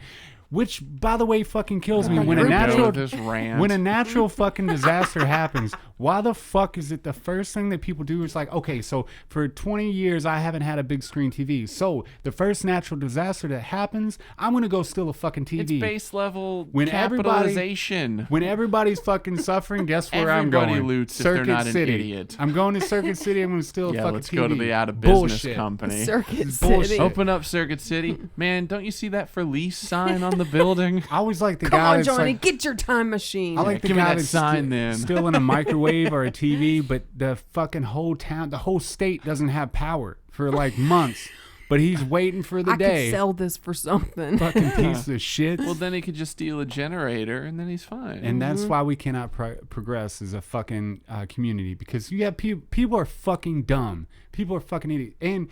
Which, by the way, fucking kills me when a Here we go natural with this rant. when a natural fucking disaster happens. Why the fuck is it the first thing that people do is like, okay, so for 20 years I haven't had a big screen TV. So the first natural disaster that happens, I'm gonna go steal a fucking TV. It's base level When capitalization. When everybody's fucking suffering, guess where I'm Everybody going? loots if they're not an idiot. I'm going to Circuit City. I'm gonna steal a fucking let's TV. go to the out of business Bullshit. company. Circuit Bullshit. City. Open up Circuit City. Man, don't you see that for lease sign on the building? I always like the Come guy on, that's Johnny, like, get your time machine. I like the give me guy that that's sign then. still in a microwave or a TV, but the fucking whole town, the whole state doesn't have power for like months. But he's waiting for the I day. could sell this for something. Fucking piece of shit. Well, then he could just steal a generator, and then he's fine. And that's why we cannot progress as a fucking community, because you have people are fucking dumb. People are fucking idiots. And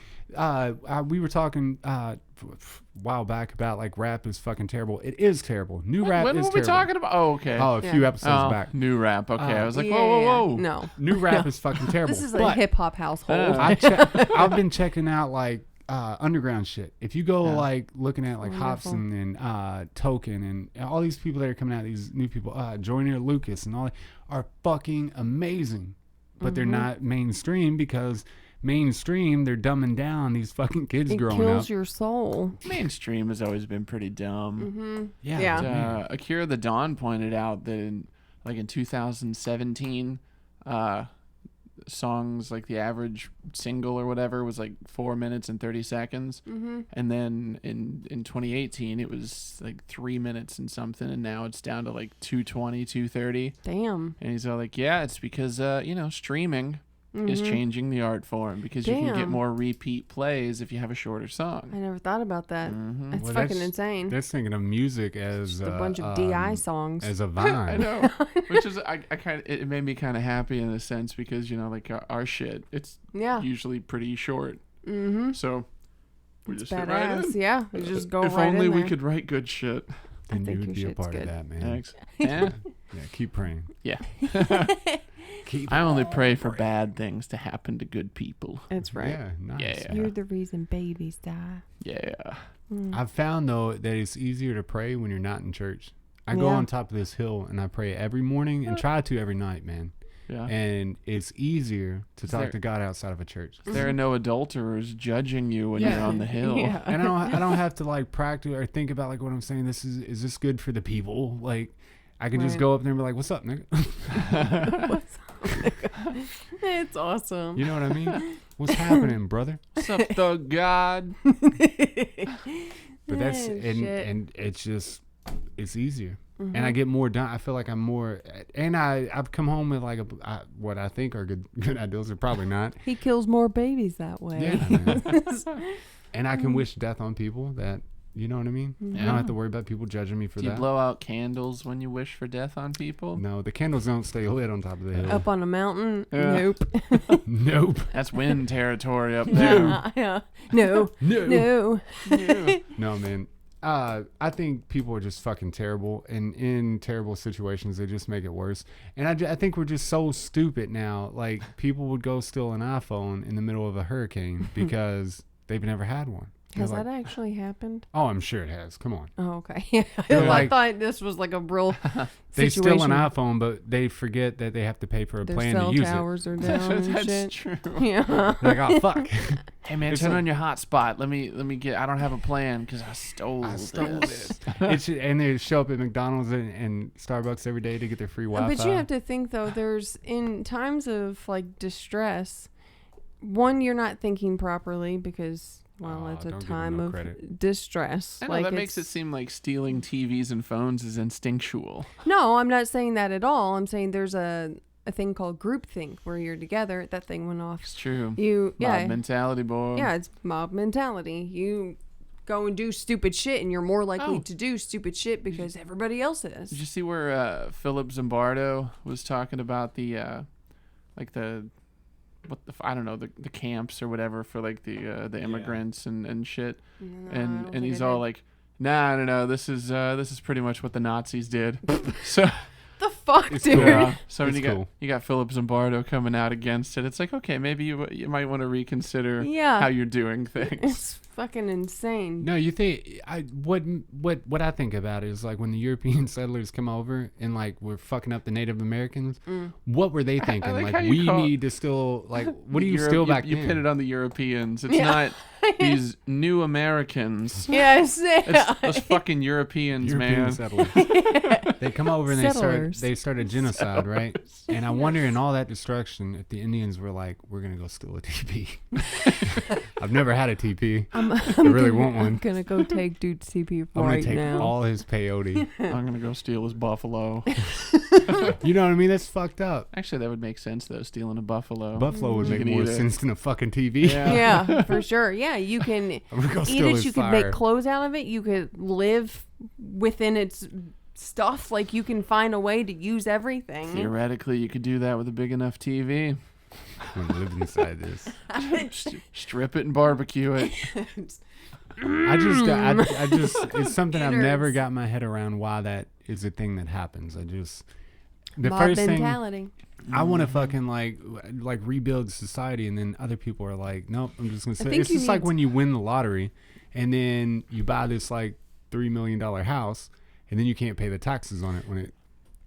we were talking a while back about like rap is fucking terrible. It is terrible. New rap when is were we terrible. talking about? Oh, okay. Oh, a few episodes back. New rap. Okay, I was like, Yeah, whoa. No. New rap is fucking terrible. This is a But hip hop household. I've been checking out like underground shit. If you go like looking at like Wonderful. Hobson and Token and all these people that are coming out, these new people, Joyner Lucas and all, are fucking amazing, but they're not mainstream, because mainstream they're dumbing down these fucking kids It growing kills up. your soul. Mainstream has always been pretty dumb. Mm-hmm. Yeah, Yeah. man. Akira the Don pointed out that in 2017, songs like the average single or whatever was like 4 minutes and 30 seconds, and then in 2018 it was like 3 minutes and something, and now it's down to like 2:20, 2:30. Damn. And he's all like, yeah, it's because streaming is changing the art form, because you can get Damn. more repeat plays if you have a shorter I song. never thought about that. That's Well, fucking insane. That's thinking of music as Just a bunch of DI songs. as a I vine. know, which is I kind of, it made me kind of happy in a sense, because like our shit, it's Yeah. usually pretty short. Mm-hmm. So we It's just fit right badass. in. Yeah. We just go If right only in we there. could write good shit. Then think you your would be a shit's part good. of that, man. Thanks. Yeah. Yeah, keep praying. Yeah. Keep. I only pray for bad things to happen to good people. That's right. Yeah, nice. Yeah. You're the reason babies die. Yeah. I've found though that it's easier to pray when you're not in church. I go Yeah. on top of this hill and I pray every morning and try to every night, man. Yeah. And it's easier to talk there- to God outside of a church. There are no adulterers judging you when you're on the hill. Yeah. And I don't have to like practice or think about like what I'm saying. Is this good for the people? Like I can just Right. go up there and be like, "What's up, nigga?" It's awesome. You know what I mean? What's happening, brother? What's up, thug God? But that's Oh, and shit. and it's just it's easier. And I get more done. I feel like I'm more, and I've come home with like what I think are good ideas, or probably not. He kills more babies that way. Yeah, man. And I can wish death on people that, you know what I mean? I don't have to worry about people judging me for Do you that. blow out candles when you wish for death on people? No, the candles don't stay lit on top of the hill. Up on a mountain? Yeah. Nope. Nope. That's wind territory up there. Yeah. No. No. No. No, man. I think people are just fucking terrible, and in terrible situations, they just make it worse. And I think we're just so stupid now. Like, people would go steal an iPhone in the middle of a hurricane because they've never had one. Has They're that like, actually happened? oh, I'm sure it has. Come on. Oh, okay. Yeah. They're I like- thought this was like a real They situation. steal an iPhone, but they forget that they have to pay for a Their plan to cell use towers are down and That's shit. true. Yeah. it. They're like, oh, fuck. Hey man, It's turn like- on your hotspot. Let me get. I don't have a plan because I stole this. And they show up at McDonald's and Starbucks every day to get their free Wi-Fi. But you have to think though, there's in times of like distress, one, you're not thinking properly because well, Oh, it's a don't give 'em time no of credit. distress. I know like that makes it it's- seem like stealing TVs and phones is instinctual. No, I'm not saying that at all. I'm saying there's a thing called groupthink where you're together. That thing went off. It's true. Yeah, Mob mentality, boy. yeah, it's mob mentality. You go and do stupid shit, and you're more likely Oh. to do stupid shit because everybody else is. Did you see where Philip Zimbardo was talking about the I don't know, the camps or whatever for like the immigrants and shit, No, I don't and think he's I all did. like, no, this is pretty much what the Nazis did. So The fuck, It's dude. cool. Yeah. So when It's cool. you got Philip Zimbardo coming out against it, it's like, okay, maybe you might want to reconsider Yeah. how you're doing things. It's fucking insane. No, you think what I think about it is like when the European settlers come over and like we're fucking up the Native Americans. What were they thinking? like Like how you we call- need to still like what do you Europe- still back you then? pin it on the Europeans. It's Yeah. not these new Americans. Yes. It's those fucking Europeans, European man. settlers. They come over and Settlers. they start a genocide, right? And I wonder in all that destruction if the Indians were like, we're gonna go steal a TP. I've never had a TP. I'm really want one. I'm gonna go take dude's TP I'm gonna right take now. all his peyote. I'm gonna go steal his buffalo. You know what I mean? That's fucked up. Actually, that would make sense though. Stealing a buffalo. Buffalo would You make can more eat it. sense than a fucking TV. Yeah. Yeah, for sure. Yeah, you can I'm gonna go eat steal it. his You could fire. make clothes out of it. You could live within its stuff. Like you can find a way to use everything. Theoretically, you could do that with a big enough TV. I'm gonna live inside this. Strip it and barbecue it. I just, it's something I've never Innards. got my head around why that is a thing that happens. The Mob first thing mentality. I want to fucking like rebuild society, and then other people are like, nope, I'm just gonna say think it's you just like need- when you win the lottery, and then you buy this like $3 million house, and then you can't pay the taxes on it when it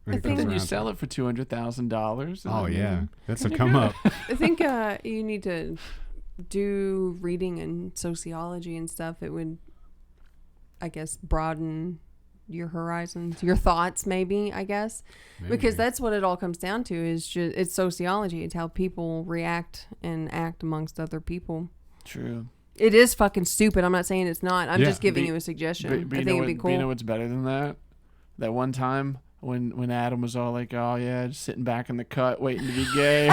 I comes think- Then you around. sell it for $200,000. Oh yeah, that's a you're come good. up. I think you need to do reading and sociology and stuff. It would, I guess, broaden your horizons, your thoughts, maybe, I guess. Because that's what it all comes down to is just, it's sociology. It's how people react and act amongst other people. True. It is fucking stupid. I'm not saying it's not. I'm Yeah. just giving But- you a suggestion. But I you think know it'd be what- cool. You know what's better than that? That one time when Adam was all like, "Oh yeah, just sitting back in the cut, waiting to be gay."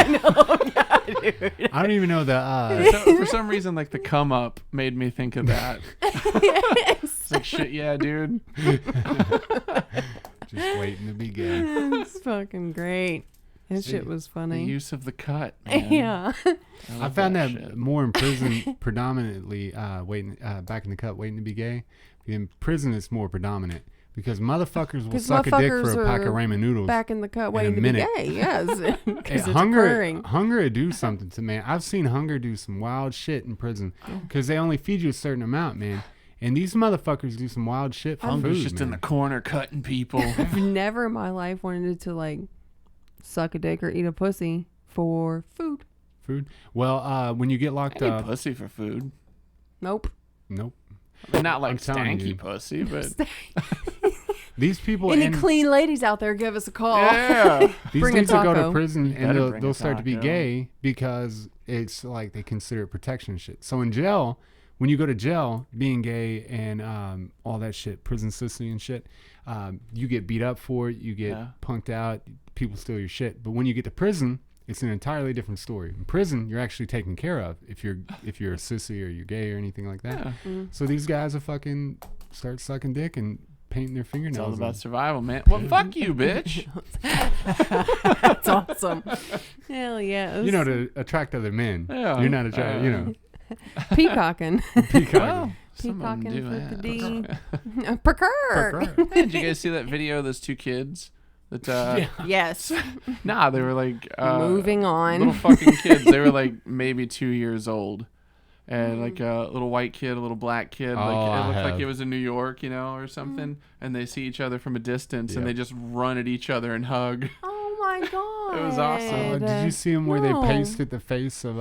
I don't even know the. So, for some reason, like the come up made me think of that. It's like shit, yeah, dude. Just waiting to be gay. It's fucking great. That shit was The funny. use of the cut. Man. Yeah. I love found that shit. more in prison, predominantly waiting back in the cut, waiting to be gay. In prison, it's more predominant because motherfuckers will 'Cause suck a dick for motherfuckers a pack are of ramen noodles. Back in the cut, in waiting a to minute. be gay. Yes. Hey, Because it's hunger occurring. would do something to man. I've seen hunger do some wild shit in prison because they only feed you a certain amount, man. And these motherfuckers do some wild shit for Hunger's food, just man. in the corner cutting people. I've never in my life wanted to like suck a dick or eat a pussy for food. Food. Well, when you get locked I eat up, pussy for food. Nope. nope. I mean, not like I'm telling stanky you. pussy, but These people Any and clean ladies out there, give us a call. yeah. these bring a dudes will go to taco. prison You and better they'll, bring they'll a start to be taco. gay because it's like they consider it protection shit. So in jail, when you go to jail, being gay and all that shit, prison system and shit, you get beat up for it. You get Yeah. punked out. People steal your shit. But when you get to prison, it's an entirely different story. In prison, you're actually taken care of if you're a sissy or you're gay or anything like that. Yeah. So these guys will fucking start sucking dick and painting their fingernails. It's all on about it. survival, man. Well, fuck you, bitch. That's awesome. Hell yeah. You know, to attract other men. Yeah. You're not attracted, you know. Peacocking. Peacock. Some of them Peacocking do with the that. D. Perker. Hey, did you guys see that video of those two kids? That Yes. nah, they were like Moving on. little fucking kids. They were like maybe 2 years old, and like a little white kid, a little black kid. Like Oh, it I looked like have. it was in New York, you know, or something. And they see each other from a distance, and Yep. they just run at each other and hug. Oh my god. It was awesome. Did you see him where they No. pasted the face of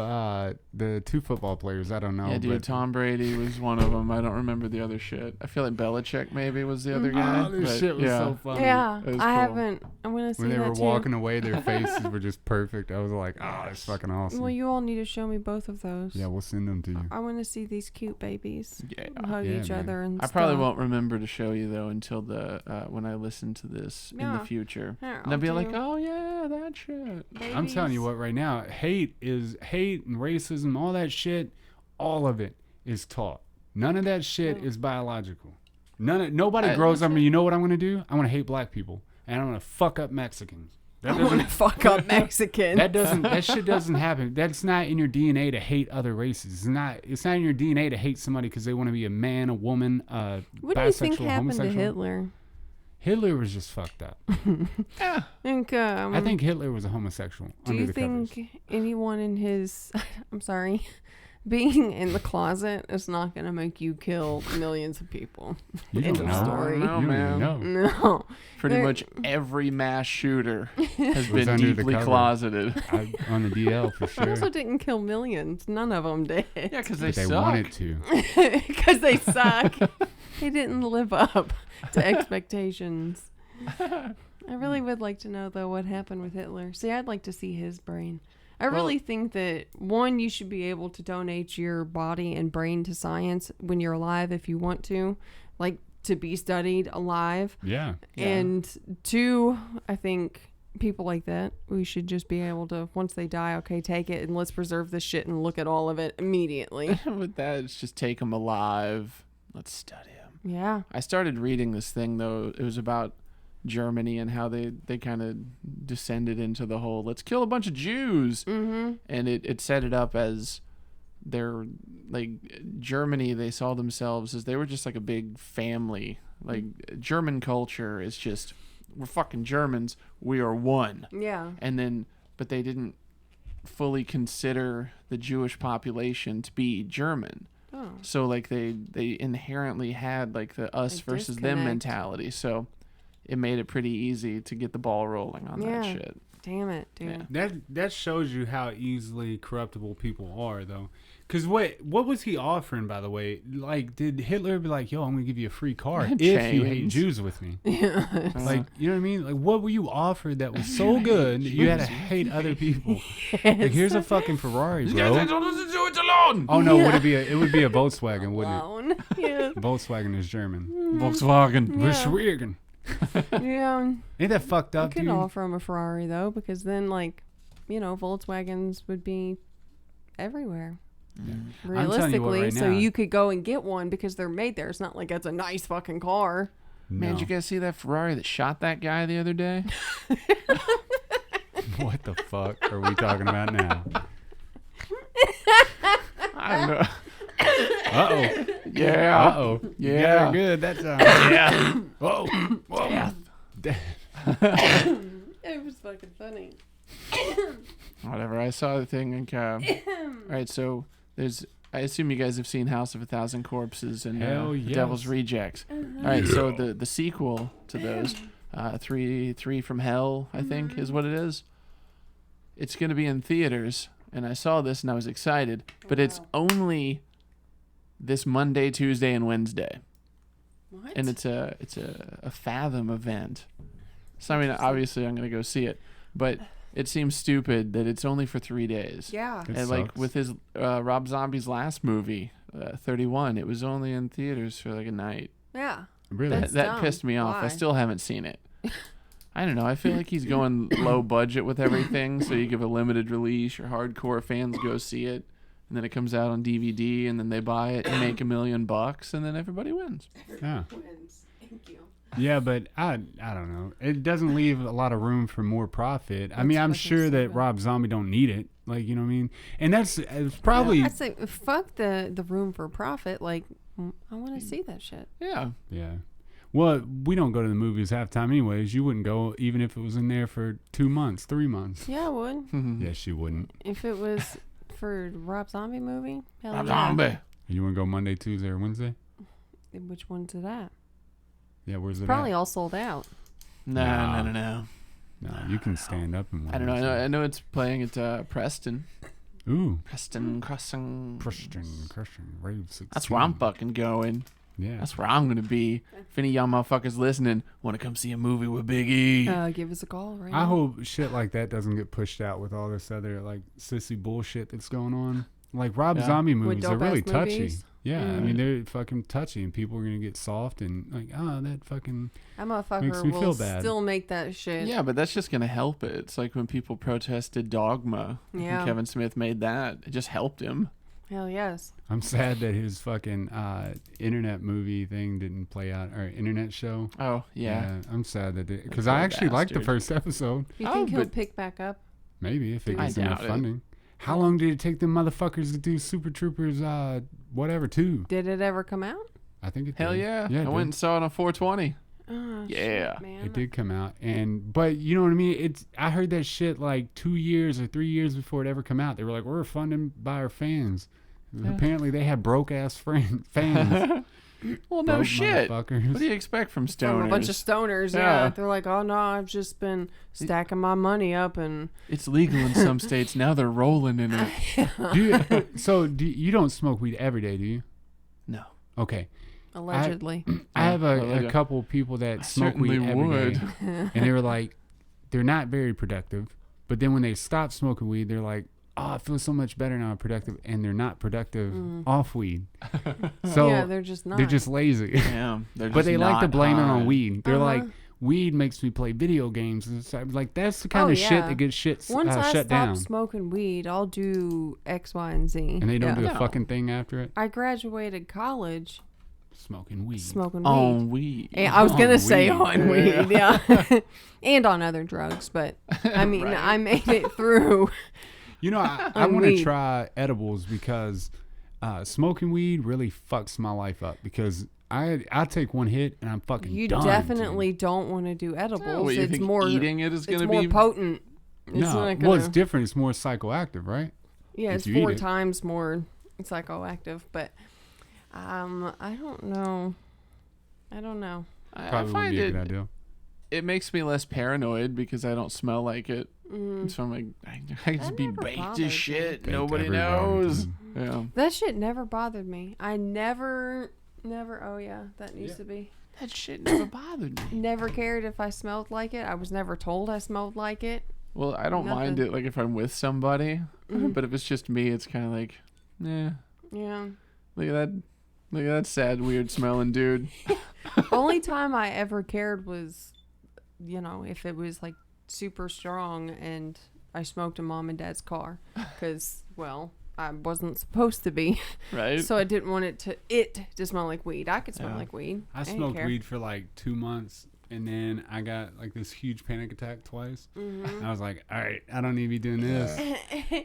the two football players? I don't know. Yeah, dude. but Tom Brady was one of them. I don't remember the other shit. I feel like Belichick maybe was the other guy. Oh, this but shit was yeah. so funny. Yeah, It was I cool. haven't. I'm gonna see When they that were too. walking away, their faces were just perfect. I was like, oh, that's fucking awesome. Well, you all need to show me both of those. Yeah, we'll send them to you. I want to see these cute babies Yeah. hug Yeah, each man. other and I probably stuff. won't remember to show you though until the when I listen to this in Yeah. the future. Yeah, And I'll be I'll like, do. oh yeah, that shit. I'm telling you what, right now, hate and racism, all that shit, all of it is taught. None of that shit is biological. Nobody grows up and you know what I'm gonna do? I'm gonna hate black people and I'm gonna fuck up Mexicans. That I want to doesn't. fuck up Mexicans. That shit doesn't happen. That's not in your DNA to hate other races. It's not in your DNA to hate somebody because they want to be a man, a woman, What do you think bisexual, happened to homosexual. Hitler? Hitler was just fucked up. Yeah. I think Hitler was a homosexual. Do under you the think covers. anyone in his, I'm sorry, being in the closet is not going to make you kill millions of people? You End don't of know. story. No, You don't man. even know. No. Pretty There- much every mass shooter has Was been under the deeply cover. closeted. On the DL for He also sure. didn't kill millions. None of them did. Yeah, because they But they suck. wanted to. Because they suck. They didn't live up to expectations. I really would like to know, though, what happened with Hitler. See, I'd like to see his brain. I really think that, one, you should be able to donate your body and brain to science when you're alive if you want to, like to be studied alive. Yeah. Yeah. And two, I think people like that, we should just be able to, once they die, okay, take it and let's preserve this shit and look at all of it immediately. With that, it's just take them alive. Let's study them. Yeah. I started reading this thing, though. It was about Germany and how they kind of descended into the whole let's kill a bunch of Jews. Mm-hmm. And it set it up as they're like Germany, they saw themselves as they were just like a big family. Like German culture is just, we're fucking Germans, we are one. Yeah. And then, but they didn't fully consider the Jewish population to be German. Oh. So like they inherently had like the us A versus them disconnect. mentality. So it made it pretty easy to get the ball rolling on that Yeah. shit. Damn it, dude. Yeah. That shows you how easily corruptible people are, though. Because what was he offering, by the way? Like, did Hitler be like, yo, I'm going to give you a free car if you hate Chains. Jews with me? Yeah. Like, you know what I mean? Like, what were you offered that was so good that you had to hate other people? Like, here's a fucking Ferrari, bro. don't listen to it alone. Oh, no, Yeah. it would be a Volkswagen, wouldn't Alone. Yeah. it? Volkswagen is German. Volkswagen. Yeah. Volkswagen. Yeah. Ain't that fucked You up, could dude? offer him a Ferrari, though, because then, like, you know, Volkswagens would be everywhere. telling you what Realistically, right so now. you could go and get one because they're made there. It's not like it's a nice fucking car. Man, No. did you guys see that Ferrari that shot that guy the other day? What the fuck are we talking about now? I don't know. Uh-oh. Yeah. Uh-oh. Yeah. Good that time. Yeah. Whoa. Whoa. It was fucking funny. Whatever. I saw the thing. And, all right. So there's. I assume you guys have seen House of a Thousand Corpses and Hell The yes. Devil's Rejects. All right. So the sequel to those, three from Hell, I think, is what it is. It's going to be in theaters, and I saw this and I was excited. But it's only this Monday, Tuesday, and Wednesday. What? And it's a Fathom event. So I mean, obviously I'm gonna go see it, but it seems stupid that it's only for 3 days. Yeah. It And like sucks. with his Rob Zombie's last movie, 31, it was only in theaters for like a night. Yeah. Really? That's That dumb. pissed me off. Why? I still haven't seen it. I don't know. I feel like he's going low budget with everything, so you give a limited release. Your hardcore fans go see it, and then it comes out on DVD, and then they buy it and make $1 million, and then everybody wins. Yeah. Wins. Thank you. Yeah, but I don't know. It doesn't leave a lot of room for more profit. I mean, That's I'm fucking sure that stupid. Rob Zombie don't need it. Like, you know what I mean? And it's probably I'd say fuck the room for profit. Like, I want to see that shit. Yeah. yeah. Well, we don't go to the movies half time anyways. You wouldn't go even if it was in there for 2 months, 3 months. Yeah, I would. Yes, you wouldn't. If it was for Rob Zombie movie. Hell Rob yeah. Zombie. You wouldn't go Monday, Tuesday, or Wednesday? Which one's it at? Yeah, where's it Probably at? all sold out. No. No, you can stand up and watch I don't know. it. I know it's playing at Preston. Ooh. Preston Crossing. Christian, Rave 16. That's where I'm fucking going. Yeah. That's where I'm gonna be. If any of y'all motherfuckers listening want to come see a movie with Big E, Give us a call right I now. hope shit like that doesn't get pushed out with all this other like sissy bullshit that's going on. Like Rob Yeah. Zombie With movies are really dope-ass touchy. movies? Yeah, I Mm. mean they're fucking touchy, and people are gonna get soft and like, oh, that fucking. That Makes motherfucker me will feel bad. still make that shit. yeah, but that's just gonna help it. It's like when people protested Dogma. Yeah. And Kevin Smith made that. It just helped him. Hell yes. I'm sad that his fucking internet movie thing didn't play out, or internet show. Oh yeah. I'm sad that because Poor I actually liked the bastard. first episode. You Oh, think he'll but- pick back up? Maybe if it I gets enough doubt it. funding. How long did it take them motherfuckers to do Super Troopers? Whatever 2? Did it ever come out? I think it. Hell did. yeah. Yeah, it I did. went and saw it on 420. Oh, Yeah. shit, man. It did come out, but you know what I mean. I heard that shit like 2 years or 3 years before it ever come out. They were like, we're funded by our fans. Apparently, they had broke ass fans. Well, no Broke shit. motherfuckers. What do you expect from stoners? From a bunch of stoners, Yeah. yeah. They're like, oh no, I've just been stacking my money up and. It's legal in some states. Now they're rolling in it. You don't smoke weed every day, do you? No. Okay. Allegedly. I have Well, a couple people that smoke certainly weed every would. day, and they were like, they're not very productive. But then when they stop smoking weed, they're like, oh, I feel so much better now. I'm productive, and they're not productive off weed. So yeah, they're just not. they're just lazy. Damn. But they like to blame it on high. weed. They're Uh-huh. like, weed makes me play video games. And so I'm like, that's the kind of shit yeah. that gets shit Once I shut stop down. smoking weed, I'll do X, Y, and Z. And they don't do a No. fucking thing after it. I graduated college Smoking weed. smoking weed. On weed. Yeah, I was gonna On say weed. on weed, yeah, and on other drugs, but I mean, Right. I made it through. You know, I On want to weed. try edibles because smoking weed really fucks my life up because I take one hit and I'm fucking You done. definitely don't want to do edibles. Oh, you it's think more eating it is it's going to more be potent. It's No, not well, gonna, it's different. It's more psychoactive, right? yeah, if it's you eat 4 it. times more psychoactive, but I don't know. I don't know. I Probably would find be a good idea. it makes me less paranoid because I don't smell like it. So I'm like, I can just That be never baked bothered me. as shit. Baked Nobody everywhere. knows. Yeah. That shit never bothered me. I never. Oh yeah, that needs Yeah. to be. That shit never bothered me. Never cared if I smelled like it. I was never told I smelled like it. Well, I don't mind Nothing. it like if I'm with somebody, but if it's just me, it's kind of like, yeah. Yeah. Look at that. Look at that sad, weird smelling dude. Only time I ever cared was, if it was like super strong and I smoked in mom and dad's car, because I wasn't supposed to be, Right? so I didn't want it to smell like weed. I could smell Yeah. like weed. I didn't smoked care. weed for like 2 months, and then I got like this huge panic attack twice. And I was like, all right, I don't need to be doing this.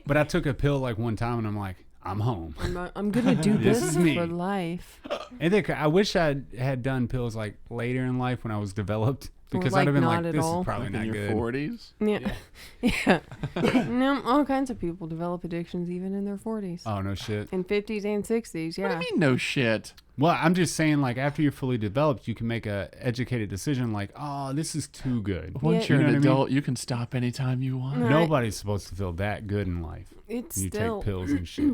But I took a pill like one time, and I'm like, I'm home. I'm gonna do This this is me. for life. And then I wish I had done pills like later in life when I was developed, because like I'd have been not like, at this all. is probably Like not in your good. 40s. Yeah, yeah. No, all kinds of people develop addictions even in their 40s, Oh no shit. and 50s and 60s. Yeah. What do you mean, no shit? Well, I'm just saying, like, after you're fully developed, you can make a educated decision, like, oh, this is too good. Once Yeah. you're You know an what I mean? adult, you can stop anytime you want. Right. Nobody's supposed to feel that good in life. It's You still. take pills and shit.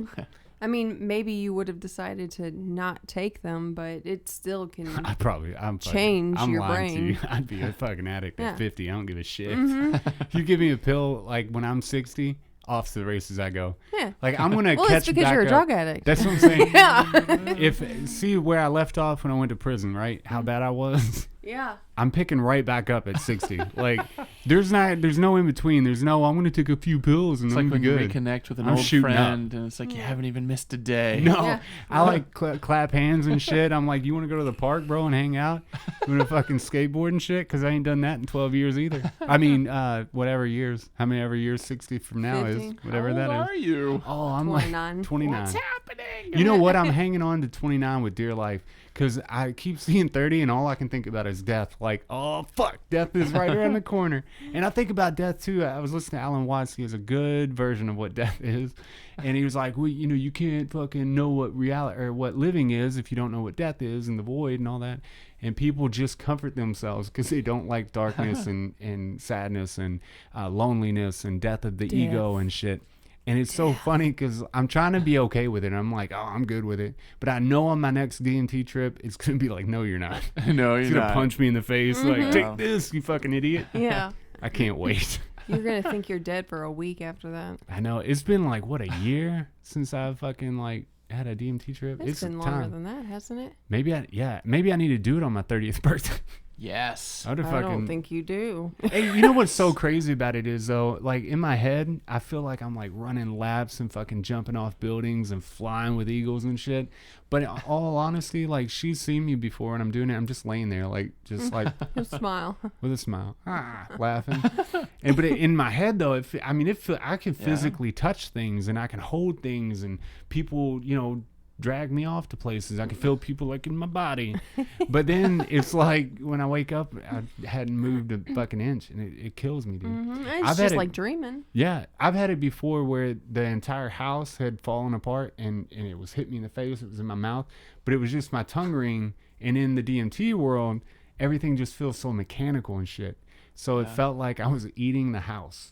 I mean, maybe you would have decided to not take them, but it still can. I'm fucking, Change I'm your lying to brain. you. I'd be a fucking addict Yeah. at 50. I don't give a shit. Mhm. You give me a pill, like, when I'm 60, off to the races I go. Yeah. Like, I'm going to Well, catch it's because back you're a up. drug addict. That's what I'm saying. Yeah. See where I left off when I went to prison, right? How bad I was. Yeah. I'm picking right back up at 60. Like, there's no in between. There's no, I'm going to take a few pills and It's I'm like when good. you reconnect with an I'm old shooting up. friend, and it's like you haven't even missed a day. No, Yeah. I like clap hands and shit. I'm like, you want to go to the park, bro, and hang out? You want to fucking skateboard and shit? Because I ain't done that in 12 years either. I mean, whatever years. How many ever years 60 from now 50. is? Whatever How that old is. are you? Oh, I'm 29. like 29. What's happening? You know what? I'm hanging on to 29 with dear life because I keep seeing 30 and all I can think about is death. Like, oh, fuck, death is right around the corner. And I think about death too. I was listening to Alan Watts. He has a good version of what death is. And he was like, well, you can't fucking know what reality or what living is if you don't know what death is and the void and all that. And people just comfort themselves because they don't like darkness and sadness and loneliness and death of the ego and shit. And it's so funny because I'm trying to be okay with it. I'm like, oh, I'm good with it. But I know on my next DMT trip, it's going to be like, no, you're not. No, He's you're going to not. punch me in the face. Like, Mhm. take this, you fucking idiot. Yeah. I can't wait. You're going to think you're dead for a week after that. I know. It's been like, what, a year since I've fucking like had a DMT trip? It's been longer time. than that, hasn't it? Maybe I need to do it on my 30th birthday. Yes. I would have I fucking. don't think you do. Hey, you know what's so crazy about it is though, like in my head, I feel like I'm like running laps and fucking jumping off buildings and flying with eagles and shit. But in all honesty, like she's seen me before and I'm doing it. I'm just laying there, like just like Just smile. with a smile, laughing. But in my head though, I can physically touch things and I can hold things and people, drag me off to places. I can feel people like in my body. But then it's like when I wake up, I hadn't moved a fucking inch, and it kills me, dude. It's just like dreaming. Yeah, I've had it before where the entire house had fallen apart and it was hit me in the face. It was in my mouth, but it was just my tongue ring. And in the DMT world, everything just feels so mechanical and shit. So it felt like I was eating the house.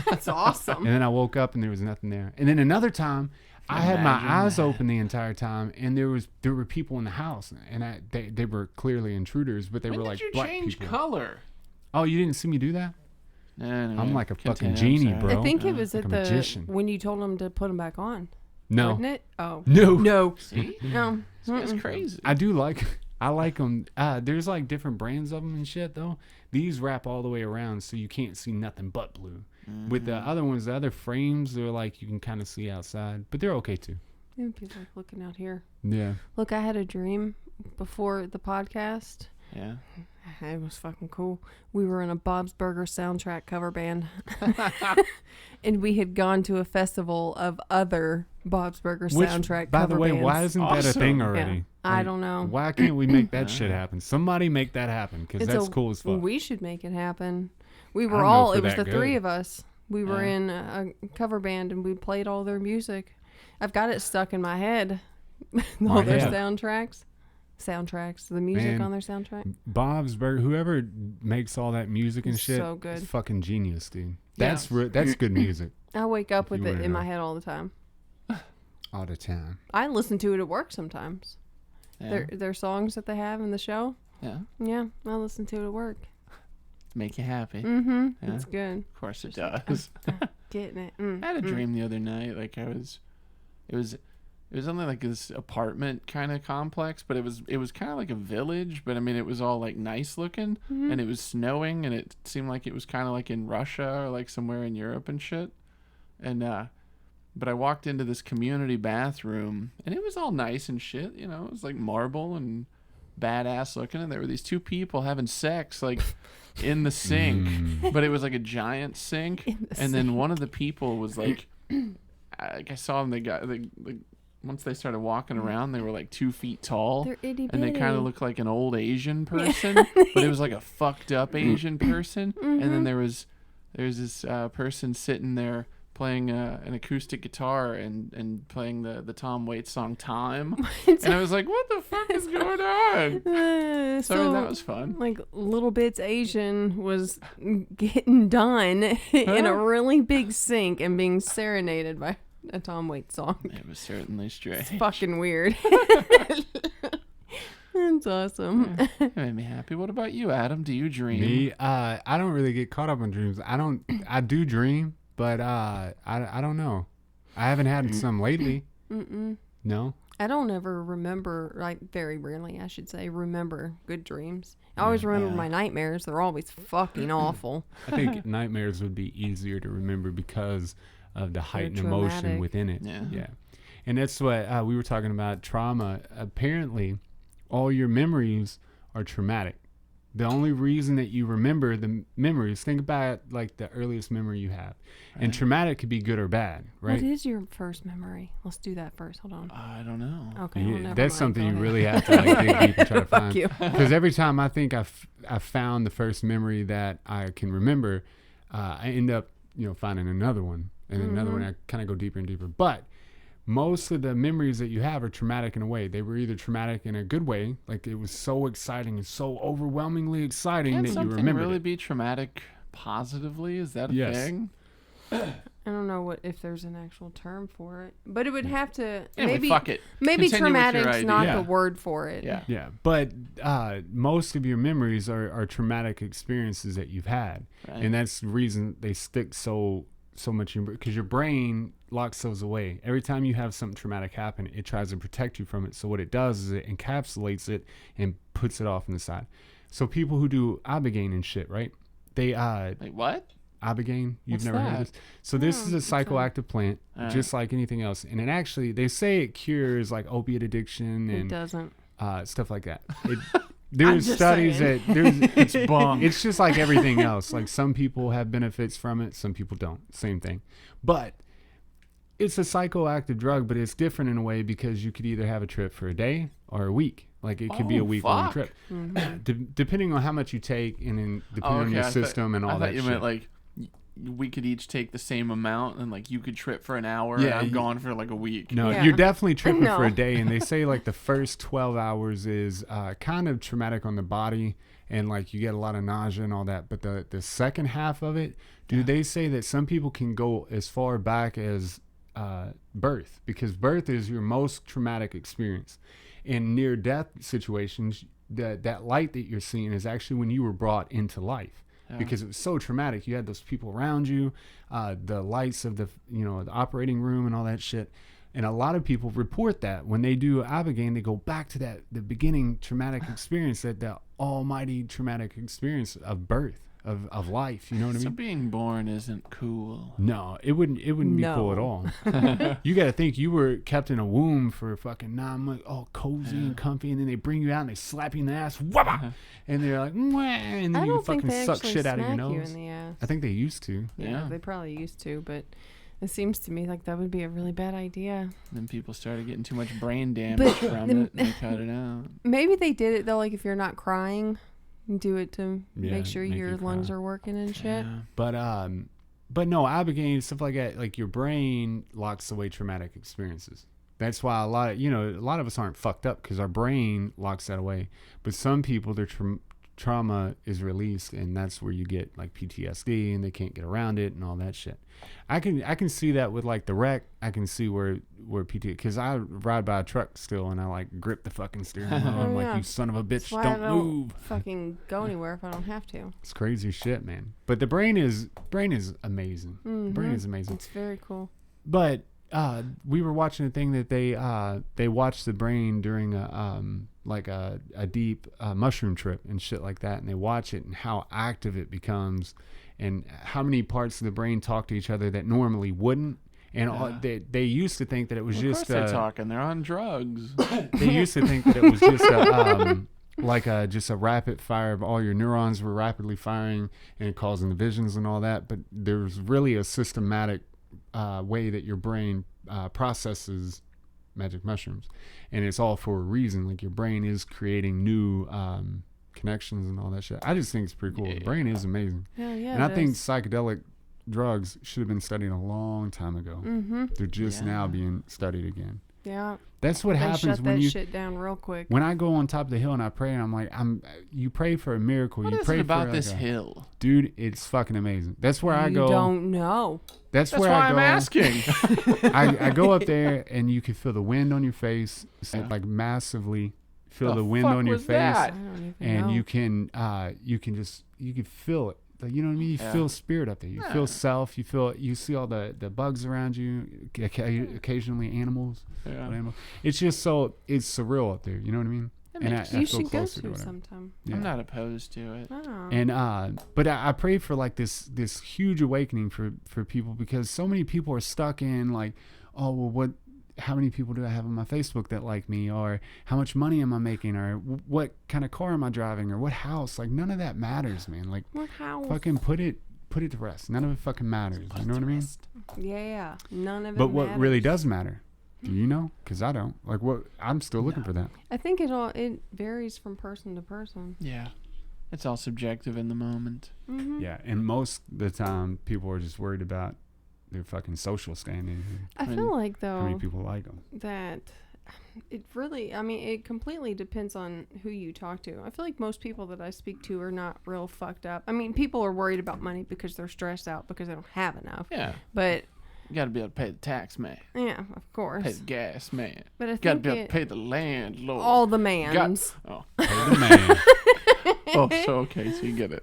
That's awesome. And then I woke up and there was nothing there. And then another time, I had my eyes open the entire time, and there were people in the house, and they were clearly intruders, but they were like black people. When did you change color? Oh, you didn't see me do that? No, I'm like a fucking genie, bro. I think it was like at a magician. when you told him to put them back on. No. Wasn't it? Oh. No. See? No. That's crazy. I like them. There's like different brands of them and shit, though. These wrap all the way around, so you can't see nothing but blue. With the other ones, the other frames, they're like you can kind of see outside, but they're okay too. It'd be like looking out here. Yeah. Look, I had a dream before the podcast. Yeah. It was fucking cool. We were in a Bob's Burger soundtrack cover band. And we had gone to a festival of other Bob's Burger soundtrack by cover the way, bands. why isn't that a thing already? Yeah. I don't know. Why can't we make that shit happen? Somebody make that happen, because that's cool as fuck. We should make it happen. We I were don't know all, if it we're was the that three good. of us. We were in a cover band and we played all their music. I've got it stuck in my head. All their soundtracks. The music Man, on their soundtrack. Bob's Burger, whoever makes all that music and It's shit, so good. is fucking genius, dude. That's that's good music I wake up with you it wanna in my know. head all the time. all the time. I listen to it at work sometimes. Yeah. Their songs that they have in the show. Yeah. Yeah, I listen to it at work. Make you happy. Mm-hmm. Yeah. It's good. Of course it does. Getting it. I had a dream the other night. Like it was only like this apartment kind of complex, but it was kind of like a village. But I mean, it was all like nice looking, and it was snowing, and it seemed like it was kind of like in Russia or like somewhere in Europe and shit. And but I walked into this community bathroom, and it was all nice and shit. You know, it was like marble and badass looking, and there were these two people having sex like in the sink, but it was like a giant sink, and then one of the people was like I saw them, they once they started walking around, they were like 2 feet tall. They're itty and they bitty. kind of looked like an old Asian person, but it was like a fucked up Asian person. And then there's this person sitting there playing an acoustic guitar and playing the Tom Waits song Time. And I was like, what the fuck is going on? So I mean, that was fun. Like Little Bits Asian was getting done in a really big sink and being serenaded by a Tom Waits song. It was certainly strange. It's fucking weird. That's awesome. It made me happy. What about you, Adam? Do you dream? Me, I don't really get caught up in dreams. I do dream, but I don't know. I haven't had some lately. No. I don't ever remember, like very rarely, I should say, remember good dreams. I always remember my nightmares. They're always fucking awful. I think nightmares would be easier to remember because of the heightened traumatic. emotion within it. Yeah. And that's what we were talking about, trauma. Apparently, all your memories are traumatic. The only reason that you remember the memories, think about like the earliest memory you have. Right. And traumatic could be good or bad, right? What is your first memory? Let's do that first. Hold on. I don't know. Okay. Yeah, well, never that's mind. something Go you ahead. really have to like dig deep and try to Fuck find. you. Because every time I think I found the first memory that I can remember, I end up finding another one and another one. I kind of go deeper and deeper. But most of the memories that you have are traumatic in a way. They were either traumatic in a good way, like it was so exciting and so overwhelmingly exciting Can that you something remember really it. be traumatic positively? Is that a Yes. thing? I don't know if there's an actual term for it, but it would have to Anyway, fuck it. Maybe Continue with your traumatic's not idea. the word for it. Yeah. Yeah, but most of your memories are traumatic experiences that you've had, Right. and that's the reason they stick so much in, because your brain locks those away. Every time you have something traumatic happen, it tries to protect you from it. So what it does is it encapsulates it and puts it off on the side. So people who do ibogaine and shit, right? They Like what? ibogaine, you've What's never heard that? of this. So this is a psychoactive plant, Alright. just like anything else, and it actually, they say it cures like opiate addiction It and doesn't. stuff like that. There's just studies saying. that It's bunk. it's just like everything else. Like some people have benefits from it, some people don't. Same thing. But it's a psychoactive drug, but it's different in a way because you could either have a trip for a day or a week. Like it could be a week-long trip, depending on how much you take, and then depending on your system and all that. I thought you meant like we could each take the same amount, and like you could trip for an hour, and I'm gone for like a week. No, you're definitely tripping for a day, and they say like the first 12 hours is kind of traumatic on the body, and like you get a lot of nausea and all that. But the second half of it, dude, they say that some people can go as far back as birth, because birth is your most traumatic experience. In near-death situations, that light that you're seeing is actually when you were brought into life, because it was so traumatic. You had those people around you, the lights of the operating room and all that shit. And a lot of people report that when they do Ibogaine, they go back to the beginning traumatic experience, that the almighty traumatic experience of birth. Of life, you know what I mean? So being born isn't cool. No, it wouldn't be cool at all. You got to think you were kept in a womb for fucking 9 months, all cozy and comfy, and then they bring you out and they slap you in the ass, whoppa, and they're like, mwah, and then you fucking suck shit out of your nose. In the ass. I think they used to. Yeah, they probably used to, but it seems to me like that would be a really bad idea. Then people started getting too much brain damage from it, and they cut it out. Maybe they did it though, like if you're not crying. Do it to make sure your lungs are working and shit. Yeah. But no, Ibogaine, stuff like that, like your brain locks away traumatic experiences. That's why a lot of us aren't fucked up, because our brain locks that away. But some people, their trauma is released, and that's where you get like PTSD, and they can't get around it and all that shit. I can see that with like the wreck. I can see where PTSD, because I ride by a truck still, and I like grip the fucking steering wheel. I'm like, you son of a bitch, don't move. Fucking go anywhere if I don't have to. It's crazy shit, man. But the brain is amazing. The brain is amazing. It's very cool. But we were watching a thing that they watched the brain during a deep mushroom trip and shit like that, and they watch it and how active it becomes, and how many parts of the brain talk to each other that normally wouldn't. And they used to think that it was just they're talking. They're on drugs. They used to think that it was just just a rapid fire of all your neurons were rapidly firing and causing the visions and all that. But there's really a systematic way that your brain processes magic mushrooms, and it's all for a reason. Like your brain is creating new connections and all that shit. I just think it's pretty cool. The brain is amazing. Hell yeah, and I think psychedelic drugs should have been studied a long time ago. They're just now being studied again. Yeah, that's what happens when you you shut that shit down real quick. When I go on top of the hill and I pray, and I'm like, you pray for a miracle. What you is pray it about for this hill, dude? It's fucking amazing. That's where I go. You don't know. That's where I go. I'm asking. I go up there, and you can feel the wind on your face, like massively feel the wind on your face, I don't even know. you can feel it. You know what I mean? You feel spirit up there. You feel self. You see all the bugs around you, occasionally animals. Yeah. It's just it's surreal up there. You know what I mean? And you should go to sometime. Yeah. I'm not opposed to it. Oh. And but I pray for like this huge awakening for people, because so many people are stuck in like, oh well, how many people do I have on my Facebook that like me, or how much money am I making, or what kind of car am I driving, or what house? Like none of that matters, man. Like what house? Fucking put it to rest. None of it fucking matters. You know what I mean? Yeah. None of it. But what really does matter? Do you know? Because I don't. Like what? I'm still looking for that. I think it varies from person to person. Yeah. It's all subjective in the moment. Mm-hmm. Yeah, and most of the time people are just worried about their fucking social standing. I feel like though how many people like them. That it really, it completely depends on who you talk to. I feel like most people that I speak to are not real fucked up. People are worried about money because they're stressed out because they don't have enough. Yeah. But you got to be able to pay the tax man. Yeah, of course. Pay the gas man. But I think got to be able to pay the landlord. All the mans. Pay the man. Oh, so okay, so you get it.